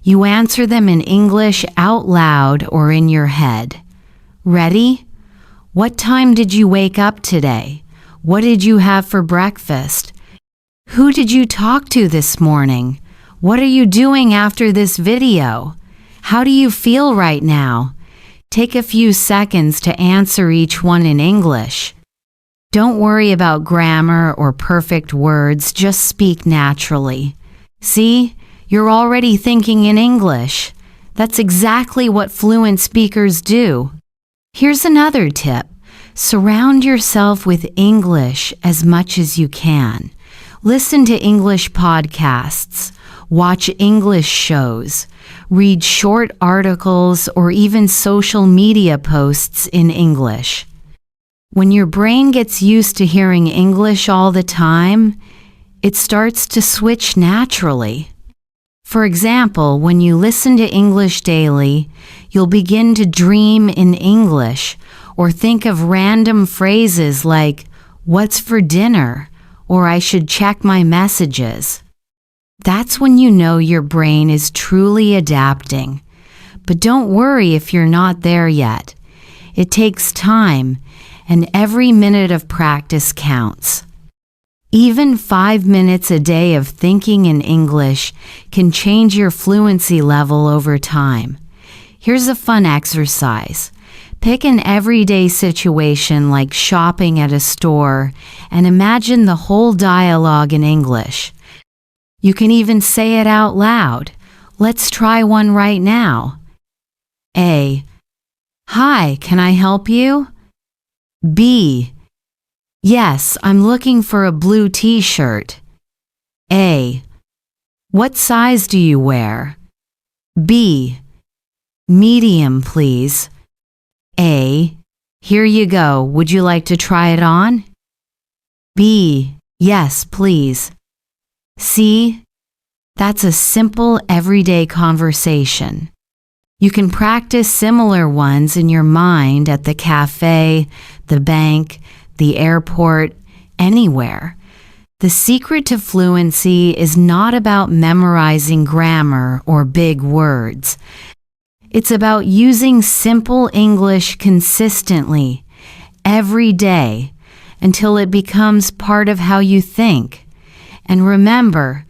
You answer them in English out loud or in your head. Ready? What time did you wake up today? What did you have for breakfast? Who did you talk to this morning? What are you doing after this video? How do you feel right now? Take a few seconds to answer each one in English. Don't worry about grammar or perfect words, just speak naturally. See, you're already thinking in English. That's exactly what fluent speakers do. Here's another tip. Surround yourself with English as much as you can. Listen to English podcasts, watch English shows, read short articles or even social media posts in English. When your brain gets used to hearing English all the time, it starts to switch naturally. For example, when you listen to English daily, you'll begin to dream in English or think of random phrases like, "What's for dinner?" or "I should check my messages." That's when you know your brain is truly adapting. But don't worry if you're not there yet. It takes time, and every minute of practice counts. Even 5 minutes a day of thinking in English can change your fluency level over time. Here's a fun exercise. Pick an everyday situation like shopping at a store and imagine the whole dialogue in English. You can even say it out loud. Let's try one right now. A. "Hi, can I help you?" B. "Yes, I'm looking for a blue t-shirt." A. "What size do you wear?" B. "Medium, please." A. "Here you go. Would you like to try it on?" B. "Yes, please." See? That's a simple everyday conversation. You can practice similar ones in your mind at the cafe, the bank, the airport, anywhere. The secret to fluency is not about memorizing grammar or big words. It's about using simple English consistently, every day, until it becomes part of how you think. And remember,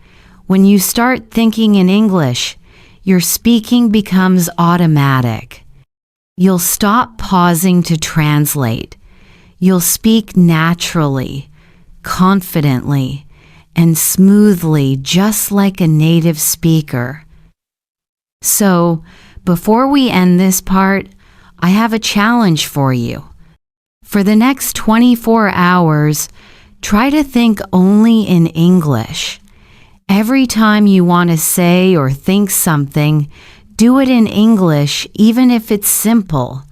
when you start thinking in English, your speaking becomes automatic. You'll stop pausing to translate. You'll speak naturally, confidently, and smoothly, just like a native speaker. So, before we end this part, I have a challenge for you. For the next 24 hours, Try to think only in English. Every time you want to say or think something, do it in English even if it's simple.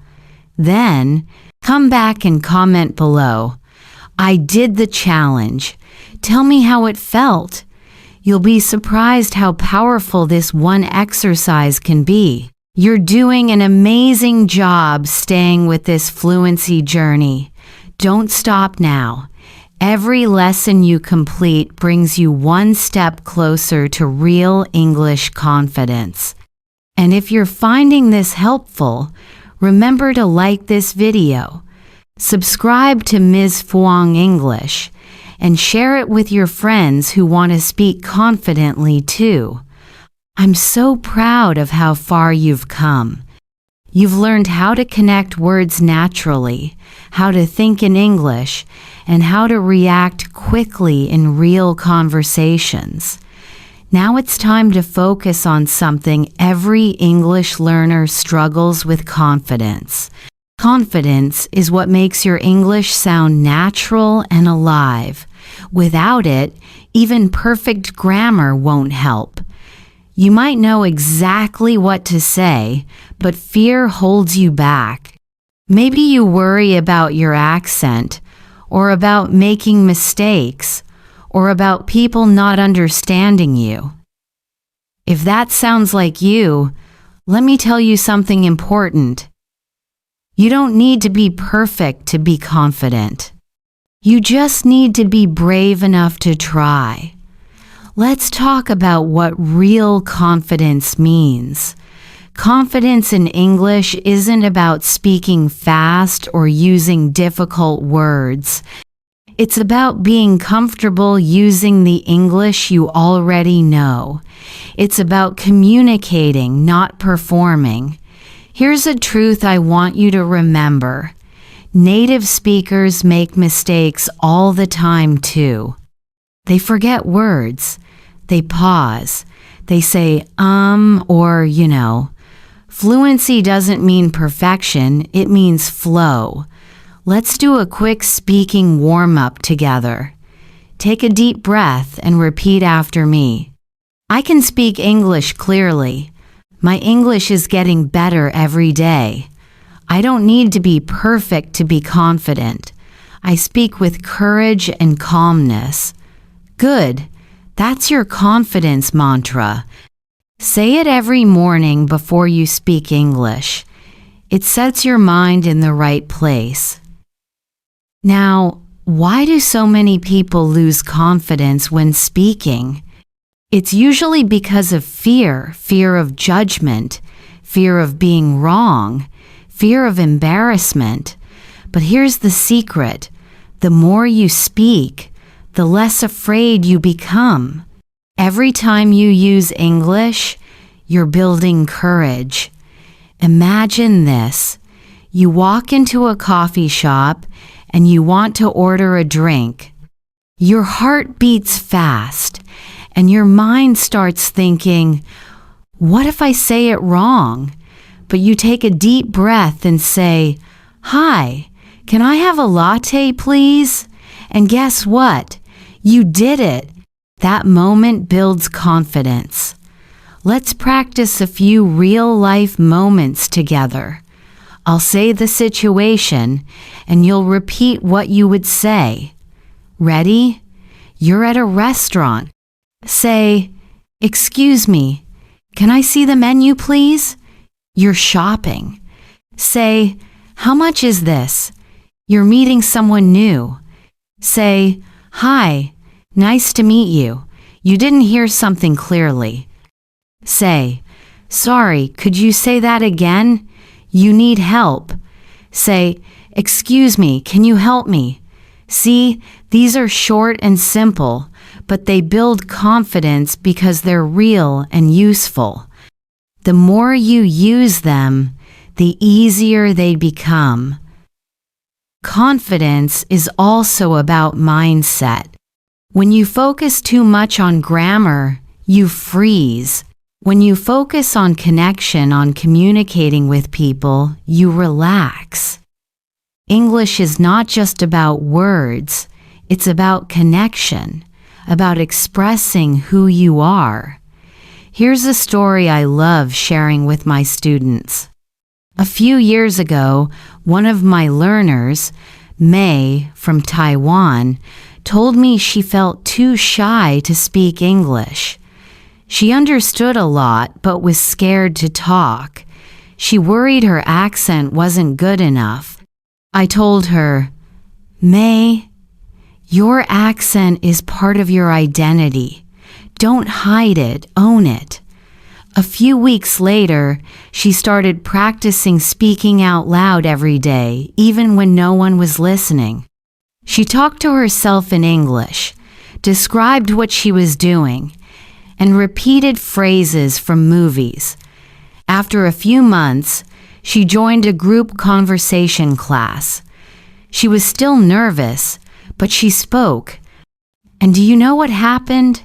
Then, come back and comment below. I did the challenge. Tell me how it felt. You'll be surprised how powerful this one exercise can be. You're doing an amazing job staying with this fluency journey. Don't stop now. Every lesson you complete brings you one step closer to real English confidence. And if you're finding this helpful, remember to like this video, subscribe to Ms. Fhuong English, and share it with your friends who want to speak confidently too. I'm so proud of how far you've come. You've learned how to connect words naturally, how to think in English, and how to react quickly in real conversations. Now it's time to focus on something every English learner struggles with: confidence. Confidence is what makes your English sound natural and alive. Without it, even perfect grammar won't help. You might know exactly what to say, but fear holds you back. Maybe you worry about your accent, or about making mistakes, or about people not understanding you. If that sounds like you, let me tell you something important. You don't need to be perfect to be confident. You just need to be brave enough to try. Let's talk about what real confidence means. Confidence in English isn't about speaking fast or using difficult words. It's about being comfortable using the English you already know. It's about communicating, not performing. Here's a truth I want you to remember. Native speakers make mistakes all the time too. They forget words. They pause. They say, or, you know. Fluency doesn't mean perfection, it means flow. Let's do a quick speaking warm-up together. Take a deep breath and repeat after me. I can speak English clearly. My English is getting better every day. I don't need to be perfect to be confident. I speak with courage and calmness. Good. That's your confidence mantra. Say it every morning before you speak English. It sets your mind in the right place. Now, why do so many people lose confidence when speaking? It's usually because of fear of judgment, fear of being wrong, fear of embarrassment. But here's the secret. The more you speak, the less afraid you become. Every time you use English, you're building courage. Imagine this. You walk into a coffee shop and you want to order a drink. Your heart beats fast and your mind starts thinking, what if I say it wrong? But you take a deep breath and say, hi, can I have a latte, please? And guess what? You did it. That moment builds confidence. Let's practice a few real-life moments together. I'll say the situation, and you'll repeat what you would say. Ready? You're at a restaurant. Say, excuse me, can I see the menu, please? You're shopping. Say, how much is this? You're meeting someone new. Say, hi, nice to meet you. You didn't hear something clearly. Say, sorry, could you say that again? You need help. Say, excuse me, can you help me? See, these are short and simple, but they build confidence because they're real and useful. The more you use them, the easier they become. Confidence is also about mindset. When you focus too much on grammar, you freeze. When you focus on connection, on communicating with people, you relax. English is not just about words, It's about connection, about expressing who you are. Here's a story I love sharing with my students. A few years ago, one of my learners, May from Taiwan, told me she felt too shy to speak English. She understood a lot but was scared to talk. She worried her accent wasn't good enough. I told her, "May, your accent is part of your identity. Don't hide it, own it." A few weeks later, she started practicing speaking out loud every day, even when no one was listening. She talked to herself in English, described what she was doing, and repeated phrases from movies. After a few months, she joined a group conversation class. She was still nervous, but she spoke. And do you know what happened?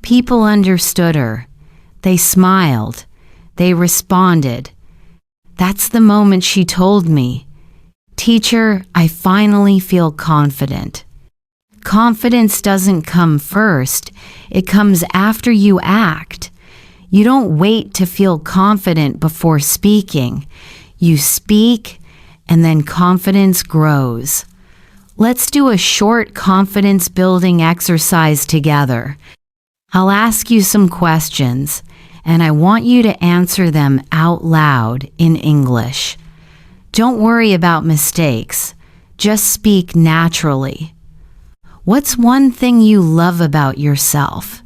People understood her. They smiled. They responded. That's the moment she told me, "Teacher, I finally feel confident." Confidence doesn't come first. It comes after you act. You don't wait to feel confident before speaking. You speak, and then confidence grows. Let's do a short confidence-building exercise together. I'll ask you some questions, and I want you to answer them out loud in English. Don't worry about mistakes. Just speak naturally. What's one thing you love about yourself?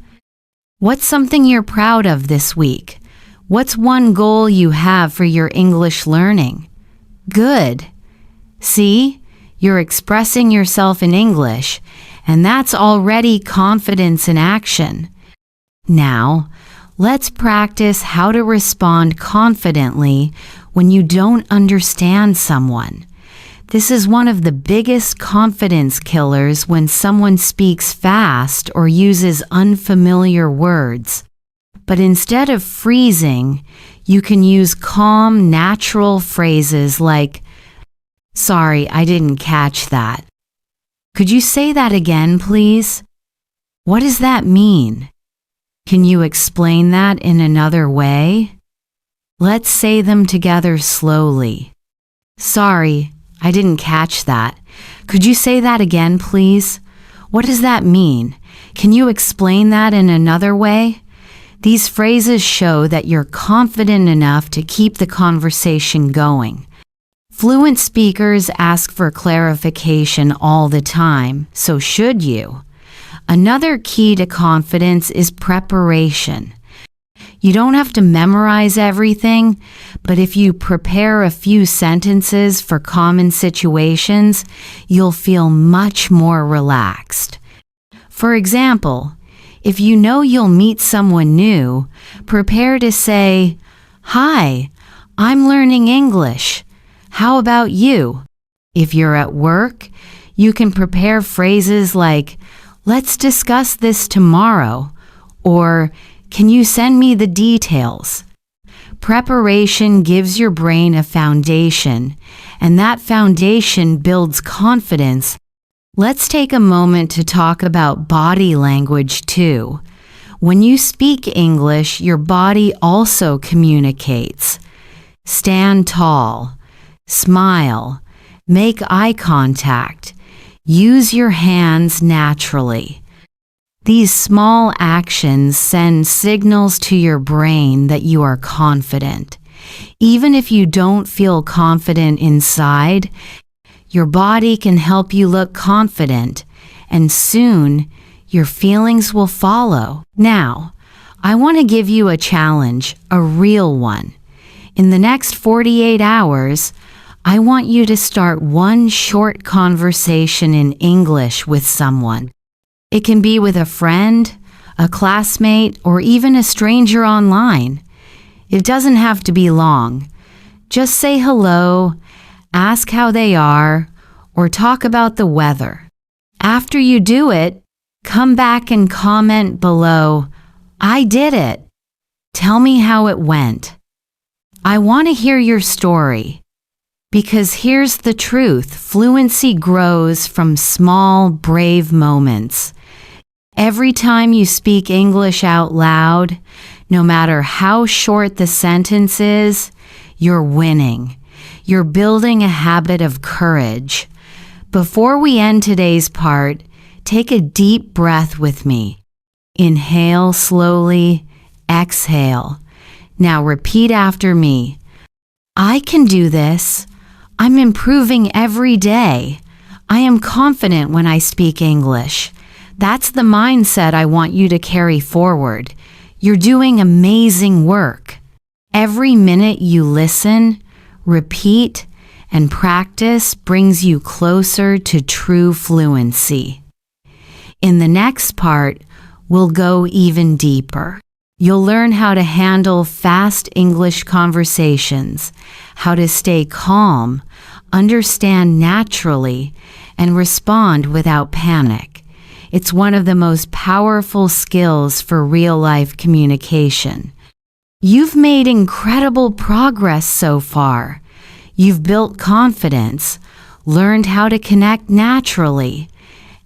What's something you're proud of this week? What's one goal you have for your English learning? Good. See, you're expressing yourself in English, and that's already confidence in action. Now, let's practice how to respond confidently when you don't understand someone. This is one of the biggest confidence killers when someone speaks fast or uses unfamiliar words. But instead of freezing, you can use calm, natural phrases like, "Sorry, I didn't catch that. Could you say that again, please? What does that mean? Can you explain that in another way?" Let's say them together slowly. "Sorry, I didn't catch that. Could you say that again, please? What does that mean? Can you explain that in another way?" These phrases show that you're confident enough to keep the conversation going. Fluent speakers ask for clarification all the time, so should you. Another key to confidence is preparation. You don't have to memorize everything, but if you prepare a few sentences for common situations, you'll feel much more relaxed. For example, if you know you'll meet someone new, prepare to say, "Hi, I'm learning English. How about you?" If you're at work, you can prepare phrases like, "Let's discuss this tomorrow," or "Can you send me the details?" Preparation gives your brain a foundation, and that foundation builds confidence. Let's take a moment to talk about body language too. When you speak English, your body also communicates. Stand tall, smile, make eye contact, use your hands naturally. These small actions send signals to your brain that you are confident. Even if you don't feel confident inside, your body can help you look confident, and soon your feelings will follow. Now, I want to give you a challenge, a real one. In the next 48 hours, I want you to start one short conversation in English with someone. It can be with a friend, a classmate, or even a stranger online. It doesn't have to be long. Just say hello, ask how they are, or talk about the weather. After you do it, come back and comment below, "I did it. Tell me how it went." I want to hear your story. Because here's the truth, fluency grows from small, brave moments. Every time you speak English out loud, no matter how short the sentence is, you're winning. You're building a habit of courage. Before we end today's part, take a deep breath with me. Inhale slowly, exhale. Now repeat after me. I can do this. I'm improving every day. I am confident when I speak English. That's the mindset I want you to carry forward. You're doing amazing work. Every minute you listen, repeat, and practice brings you closer to true fluency. In the next part, we'll go even deeper. You'll learn how to handle fast English conversations, how to stay calm, understand naturally, and respond without panic. It's one of the most powerful skills for real-life communication. You've made incredible progress so far. You've built confidence, learned how to connect naturally,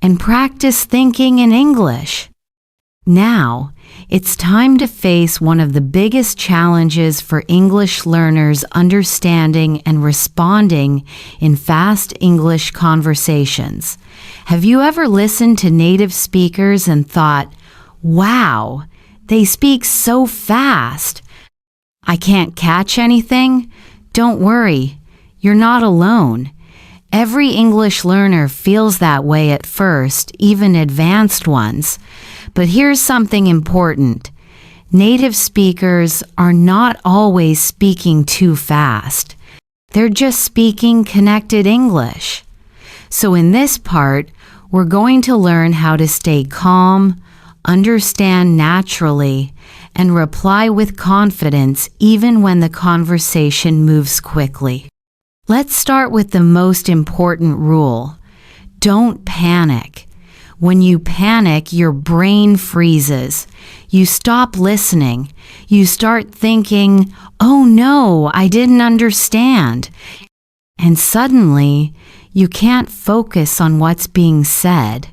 and practice thinking in English. Now, it's time to face one of the biggest challenges for English learners understanding and responding in fast English conversations. Have you ever listened to native speakers and thought, wow, they speak so fast. I can't catch anything? Don't worry, you're not alone. Every English learner feels that way at first, even advanced ones. But here's something important. Native speakers are not always speaking too fast. They're just speaking connected English. So in this part, we're going to learn how to stay calm, understand naturally, and reply with confidence even when the conversation moves quickly. Let's start with the most important rule. Don't panic. When you panic, your brain freezes. You stop listening. You start thinking, oh no, I didn't understand. And suddenly, you can't focus on what's being said.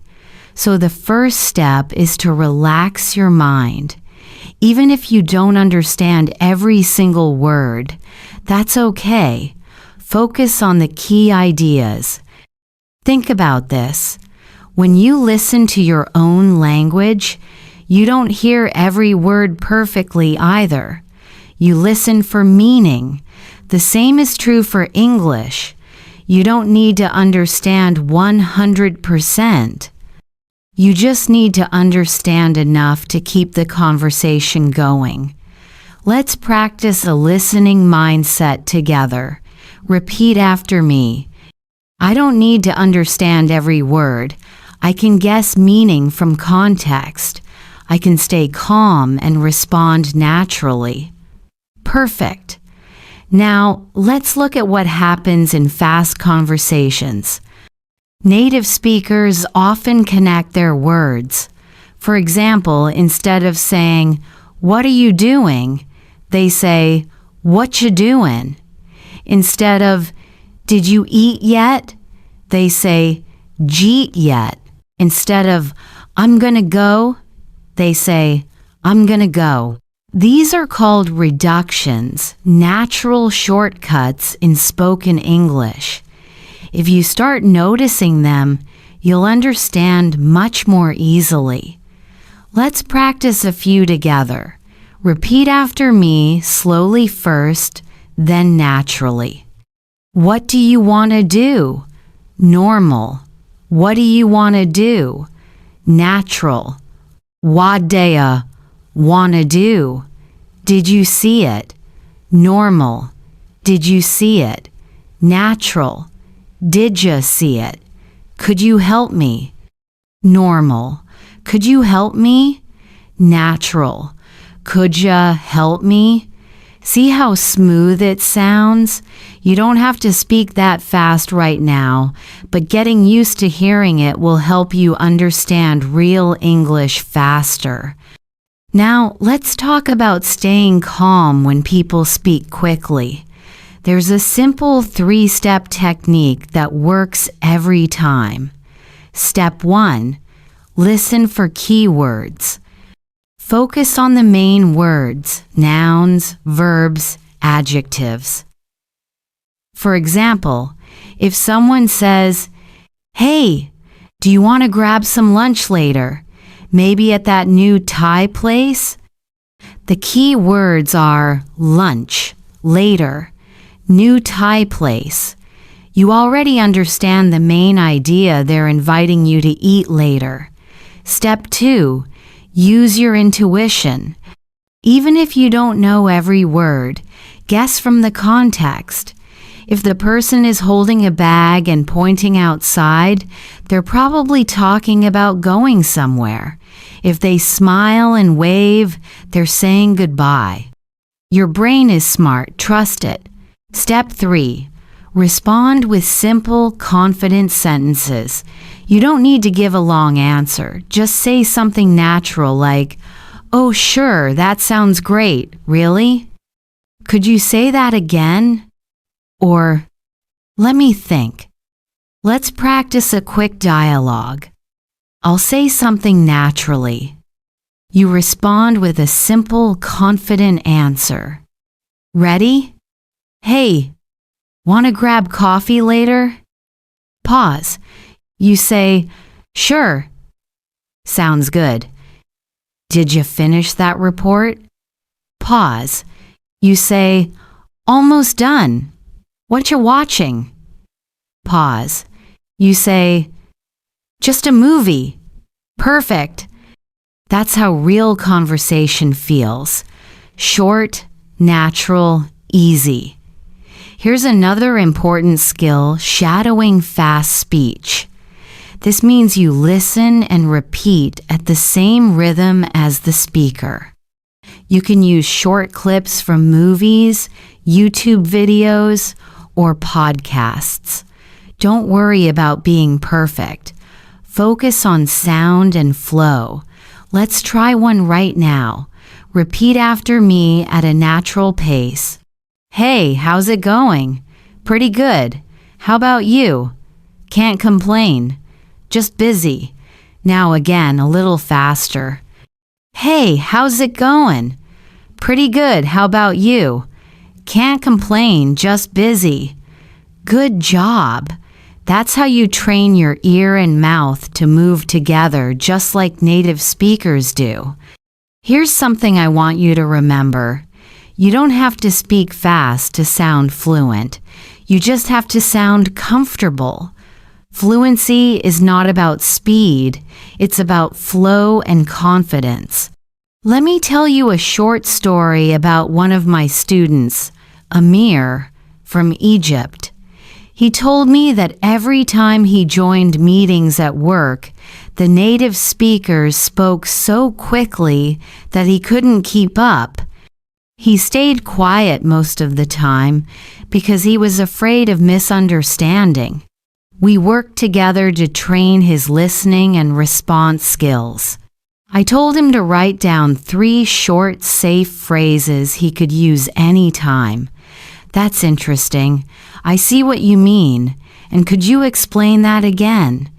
So the first step is to relax your mind. Even if you don't understand every single word, that's okay. Focus on the key ideas. Think about this. When you listen to your own language, you don't hear every word perfectly either. You listen for meaning. The same is true for English. You don't need to understand 100%. You just need to understand enough to keep the conversation going. Let's practice a listening mindset together. Repeat after me. I don't need to understand every word. I can guess meaning from context. I can stay calm and respond naturally. Perfect. Now, let's look at what happens in fast conversations. Native speakers often connect their words. For example, instead of saying, "What are you doing?" they say, "What you doing?" Instead of, "Did you eat yet?" they say, "Jeet yet." Instead of, "I'm gonna go," they say, "I'm gonna go." These are called reductions, natural shortcuts in spoken English. If you start noticing them, you'll understand much more easily. Let's practice a few together. Repeat after me, slowly first, then naturally. What do you want to do? Normal. What do you want to do? Natural. What do ya wanna do? Did you see it? Normal. Did you see it? Natural. Did ya see it? Could you help me? Normal. Could you help me? Natural. Could ya help me? See how smooth it sounds? You don't have to speak that fast right now, but getting used to hearing it will help you understand real English faster. Now, let's talk about staying calm when people speak quickly. There's a simple 3-step technique that works every time. Step 1. Listen for keywords. Focus on the main words, nouns, verbs, adjectives. For example, if someone says, "Hey, do you want to grab some lunch later? Maybe at that new Thai place?" The key words are lunch, later, new Thai place. You already understand the main idea they're inviting you to eat later. Step 2. Use your intuition. Even if you don't know every word, guess from the context. If the person is holding a bag and pointing outside, they're probably talking about going somewhere. If they smile and wave, they're saying goodbye. Your brain is smart, trust it. Step 3. Respond with simple, confident sentences. You don't need to give a long answer. Just say something natural like, "Oh, sure, that sounds great. Really? Could you say that again?" Or, "Let me think. Let's practice a quick dialogue. I'll say something naturally." You respond with a simple, confident answer. Ready? "Hey, want to grab coffee later?" Pause. You say, "Sure." Sounds good. "Did you finish that report?" Pause. You say, "Almost done. What you watching?" Pause. You say, "Just a movie." Perfect. That's how real conversation feels. Short, natural, easy. Here's another important skill, shadowing fast speech. This means you listen and repeat at the same rhythm as the speaker. You can use short clips from movies, YouTube videos, or podcasts. Don't worry about being perfect. Focus on sound and flow. Let's try one right now. Repeat after me at a natural pace. "Hey, how's it going?" "Pretty good. How about you?" "Can't complain. Just busy." Now again, a little faster. "Hey, how's it going?" "Pretty good. How about you?" "Can't complain. Just busy." Good job. That's how you train your ear and mouth to move together just like native speakers do. Here's something I want you to remember. You don't have to speak fast to sound fluent. You just have to sound comfortable. Fluency is not about speed, it's about flow and confidence. Let me tell you a short story about one of my students, Amir, from Egypt. He told me that every time he joined meetings at work, the native speakers spoke so quickly that he couldn't keep up. He stayed quiet most of the time because he was afraid of misunderstanding. We worked together to train his listening and response skills. I told him to write down 3 short, safe phrases he could use anytime. "That's interesting. I see what you mean. And could you explain that again?"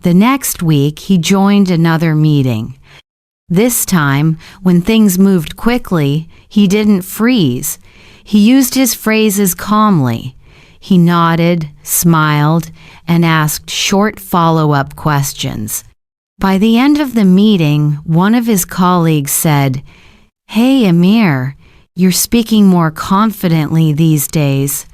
The next week, he joined another meeting. This time, when things moved quickly, he didn't freeze. He used his phrases calmly. He nodded, smiled, and asked short follow-up questions. By the end of the meeting, one of his colleagues said, "Hey, Amir, you're speaking more confidently these days."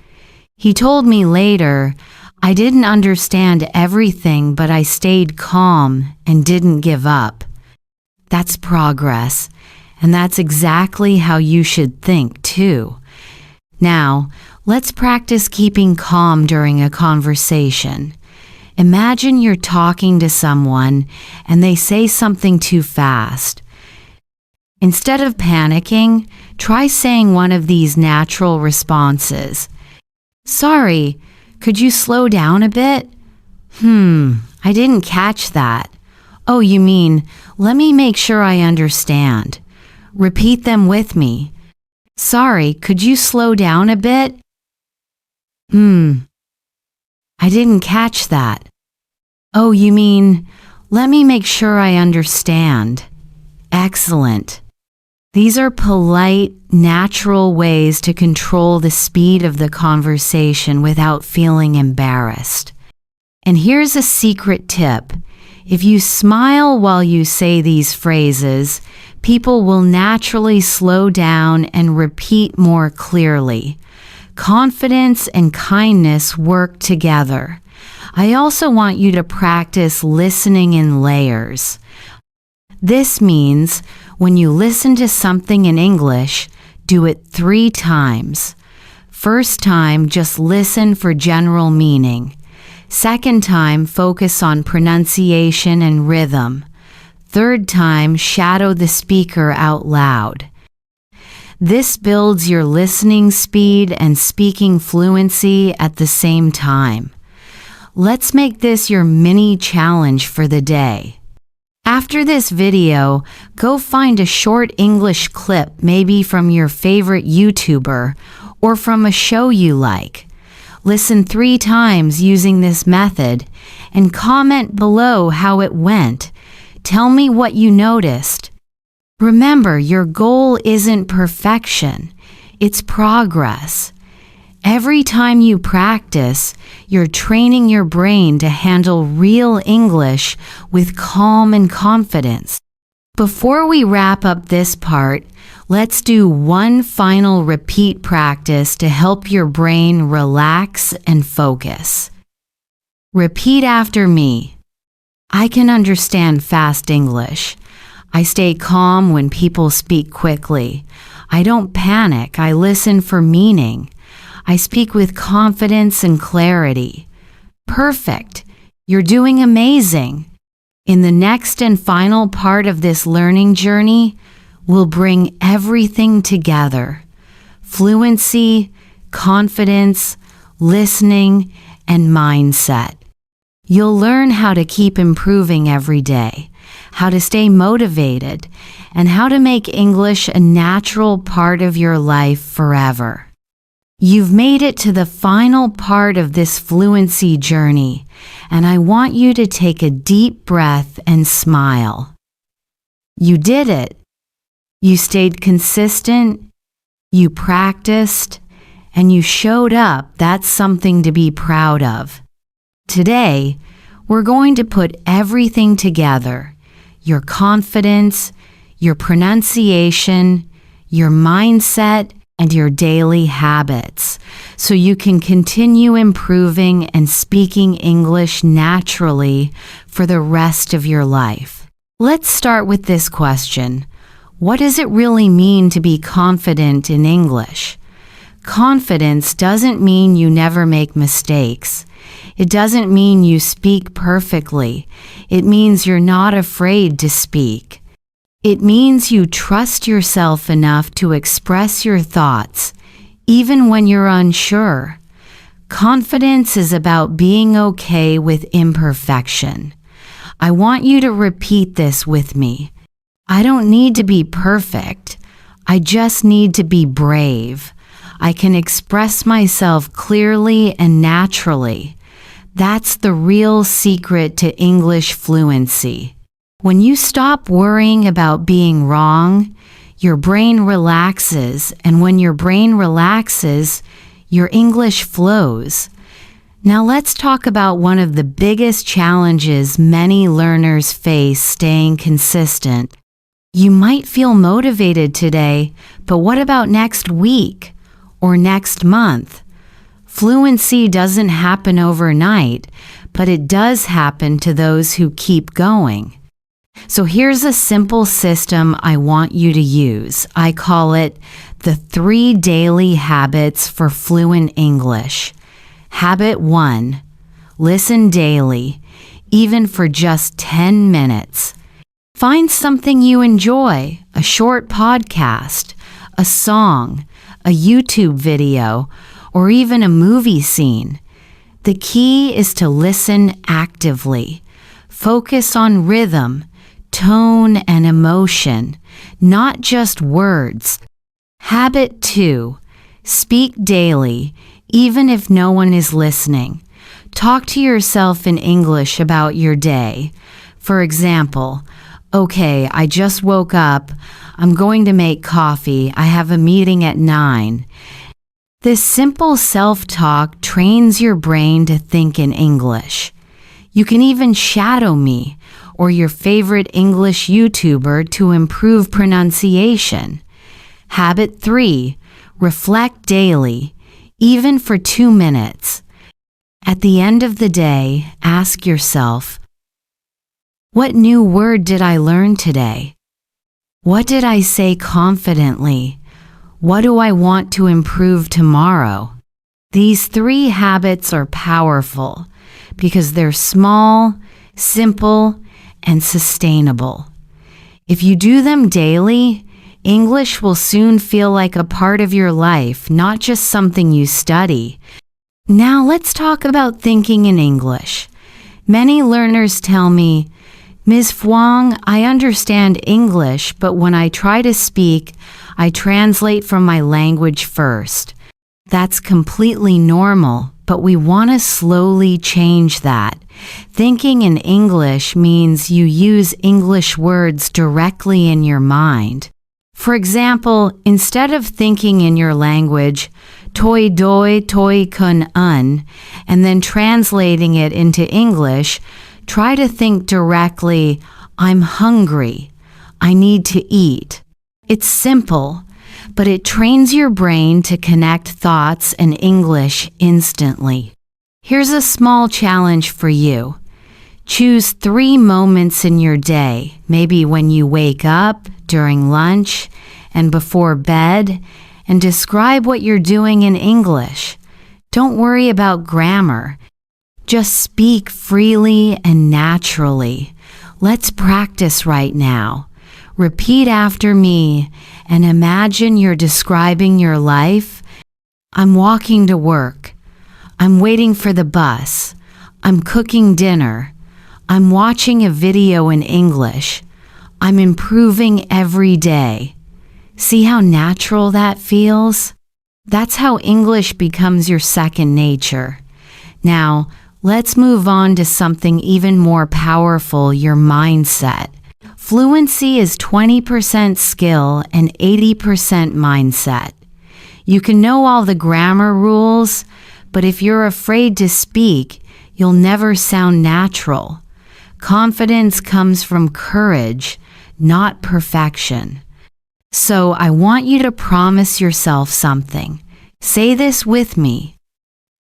He told me later, "I didn't understand everything, but I stayed calm and didn't give up." That's progress, and that's exactly how you should think, too. Now, let's practice keeping calm during a conversation. Imagine you're talking to someone and they say something too fast. Instead of panicking, try saying one of these natural responses. "Sorry, could you slow down a bit?" I didn't catch that." "Oh, you mean, let me make sure I understand." Repeat them with me. "Sorry, could you slow down a bit?" I didn't catch that. Oh, you mean, let me make sure I understand. Excellent. These are polite, natural ways to control the speed of the conversation without feeling embarrassed. And here's a secret tip. If you smile while you say these phrases, people will naturally slow down and repeat more clearly. Confidence and kindness work together. I also want you to practice listening in layers. This means when you listen to something in English, do it 3 times. First time, just listen for general meaning. Second time, focus on pronunciation and rhythm. Third time, shadow the speaker out loud. This builds your listening speed and speaking fluency at the same time. Let's make this your mini challenge for the day. After this video, go find a short English clip, maybe from your favorite YouTuber or from a show you like. Listen 3 times using this method and comment below how it went. Tell me what you noticed. Remember, your goal isn't perfection, it's progress. Every time you practice, you're training your brain to handle real English with calm and confidence. Before we wrap up this part, let's do one final repeat practice to help your brain relax and focus. Repeat after me. I can understand fast English. I stay calm when people speak quickly. I don't panic. I listen for meaning. I speak with confidence and clarity. Perfect. You're doing amazing. In the next and final part of this learning journey, we'll bring everything together. Fluency, confidence, listening, and mindset. You'll learn how to keep improving every day, how to stay motivated, and how to make English a natural part of your life forever. You've made it to the final part of this fluency journey, and I want you to take a deep breath and smile. You did it. You stayed consistent, you practiced, and you showed up. That's something to be proud of. Today, we're going to put everything together: your confidence, your pronunciation, your mindset, and your daily habits, so you can continue improving and speaking English naturally for the rest of your life. Let's start with this question. What does it really mean to be confident in English? Confidence doesn't mean you never make mistakes. It doesn't mean you speak perfectly. It means you're not afraid to speak. It means you trust yourself enough to express your thoughts, even when you're unsure. Confidence is about being okay with imperfection. I want you to repeat this with me. I don't need to be perfect. I just need to be brave. I can express myself clearly and naturally. That's the real secret to English fluency. When you stop worrying about being wrong, your brain relaxes, and when your brain relaxes, your English flows. Now let's talk about one of the biggest challenges many learners face: staying consistent. You might feel motivated today, but what about next week or next month? Fluency doesn't happen overnight, but it does happen to those who keep going. So here's a simple system I want you to use. I call it the 3 daily habits for fluent English. Habit 1, listen daily, even for just 10 minutes. Find something you enjoy, a short podcast, a song, a YouTube video, or even a movie scene. The key is to listen actively. Focus on rhythm, tone, and emotion, not just words. Habit 2, speak daily, even if no one is listening. Talk to yourself in English about your day. For example, okay, I just woke up. I'm going to make coffee. I have a meeting at 9. This simple self-talk trains your brain to think in English. You can even shadow me or your favorite English YouTuber to improve pronunciation. Habit 3. Reflect daily, even for 2 minutes. At the end of the day, ask yourself, what new word did I learn today? What did I say confidently? What do I want to improve tomorrow? These 3 habits are powerful because they're small, simple, and sustainable. If you do them daily, English will soon feel like a part of your life, not just something you study. Now let's talk about thinking in English. Many learners tell me, Ms. Fwang, I understand English, but when I try to speak, I translate from my language first. That's completely normal, but we want to slowly change that. Thinking in English means you use English words directly in your mind. For example, instead of thinking in your language, toi doi toi kun un, and then translating it into English, try to think directly, I'm hungry. I need to eat. It's simple, but it trains your brain to connect thoughts and English instantly. Here's a small challenge for you. Choose 3 moments in your day, maybe when you wake up, during lunch, and before bed, and describe what you're doing in English. Don't worry about grammar. Just speak freely and naturally. Let's practice right now. Repeat after me and imagine you're describing your life. I'm walking to work. I'm waiting for the bus. I'm cooking dinner. I'm watching a video in English. I'm improving every day. See how natural that feels? That's how English becomes your second nature. Now, let's move on to something even more powerful, your mindset. Fluency is 20% skill and 80% mindset. You can know all the grammar rules, but if you're afraid to speak, you'll never sound natural. Confidence comes from courage, not perfection. So I want you to promise yourself something. Say this with me.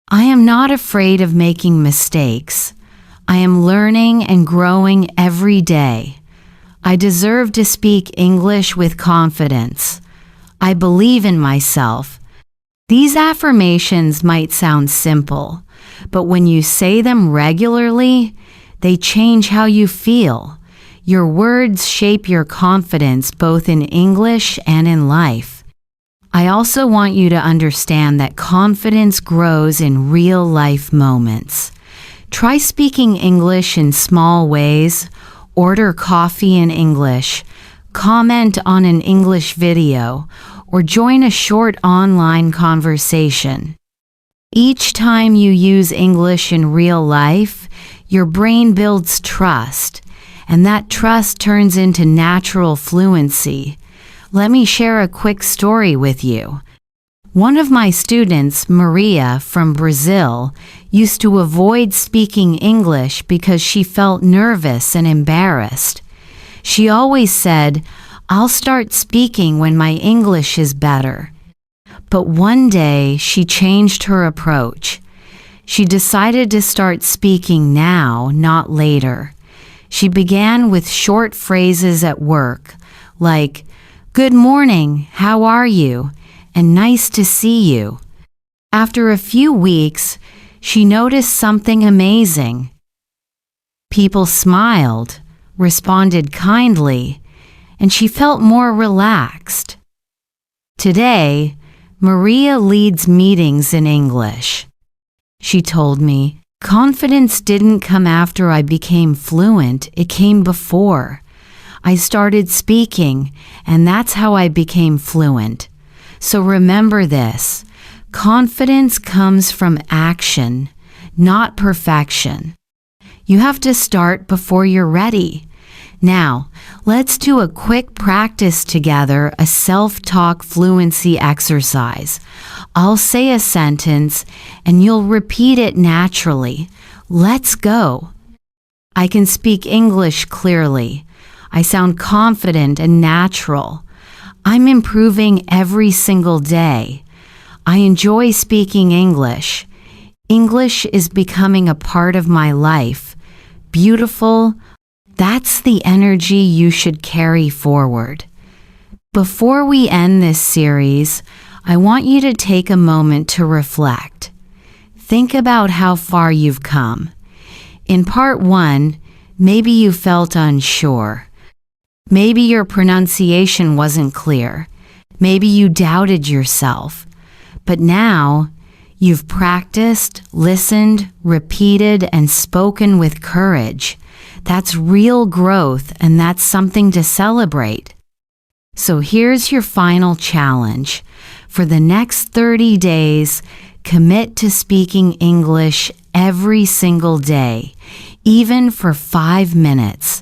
I am not afraid of making mistakes. I am learning and growing every day. I deserve to speak English with confidence. I believe in myself. These affirmations might sound simple, but when you say them regularly, they change how you feel. Your words shape your confidence both in English and in life. I also want you to understand that confidence grows in real-life moments. Try speaking English in small ways. Order coffee in English, comment on an English video, or join a short online conversation. Each time you use English in real life, your brain builds trust, and that trust turns into natural fluency. Let me share a quick story with you. One of my students, Maria from Brazil, used to avoid speaking English because she felt nervous and embarrassed. She always said, I'll start speaking when my English is better. But one day she changed her approach. She decided to start speaking now, not later. She began with short phrases at work, like, "Good morning, how are you?" and "Nice to see you." After a few weeks, she noticed something amazing. People smiled, responded kindly, and she felt more relaxed. Today, Maria leads meetings in English. She told me, "Confidence didn't come after I became fluent, it came before. I started speaking, and that's how I became fluent. So remember this, Confidence comes from action, not perfection. You have to start before you're ready. Now, let's do a quick practice together, a self-talk fluency exercise. I'll say a sentence and you'll repeat it naturally. Let's go. I can speak English clearly. I sound confident and natural. I'm improving every single day. I enjoy speaking English. English is becoming a part of my life. Beautiful. That's the energy you should carry forward. Before we end this series, I want you to take a moment to reflect. Think about how far you've come. In part 1, maybe you felt unsure. Maybe your pronunciation wasn't clear. Maybe you doubted yourself. But now, you've practiced, listened, repeated, and spoken with courage. That's real growth, and that's something to celebrate. So here's your final challenge. For the next 30 days, commit to speaking English every single day, even for 5 minutes.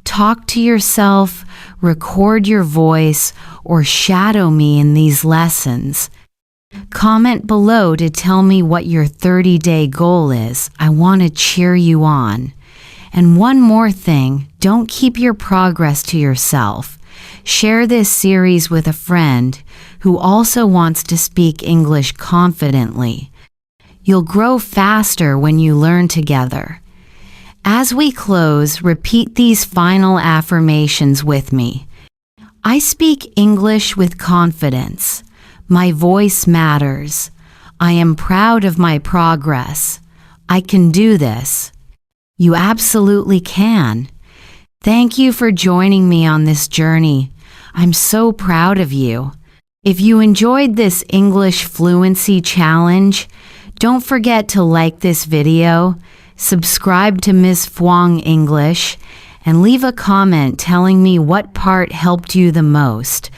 Talk to yourself, record your voice, or shadow me in these lessons. Comment below to tell me what your 30-day goal is. I want to cheer you on. And one more thing, don't keep your progress to yourself. Share this series with a friend who also wants to speak English confidently. You'll grow faster when you learn together. As we close, repeat these final affirmations with me. I speak English with confidence. My voice matters. I am proud of my progress. I can do this. You absolutely can. Thank you for joining me on this journey. I'm so proud of you. If you enjoyed this English fluency challenge, don't forget to like this video, subscribe to Miss Fwang English, and leave a comment telling me what part helped you the most.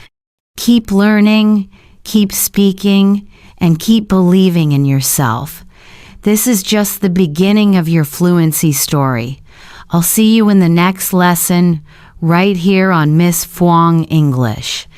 Keep learning, keep speaking, and keep believing in yourself. This is just the beginning of your fluency story. I'll see you in the next lesson right here on Miss Fwang English.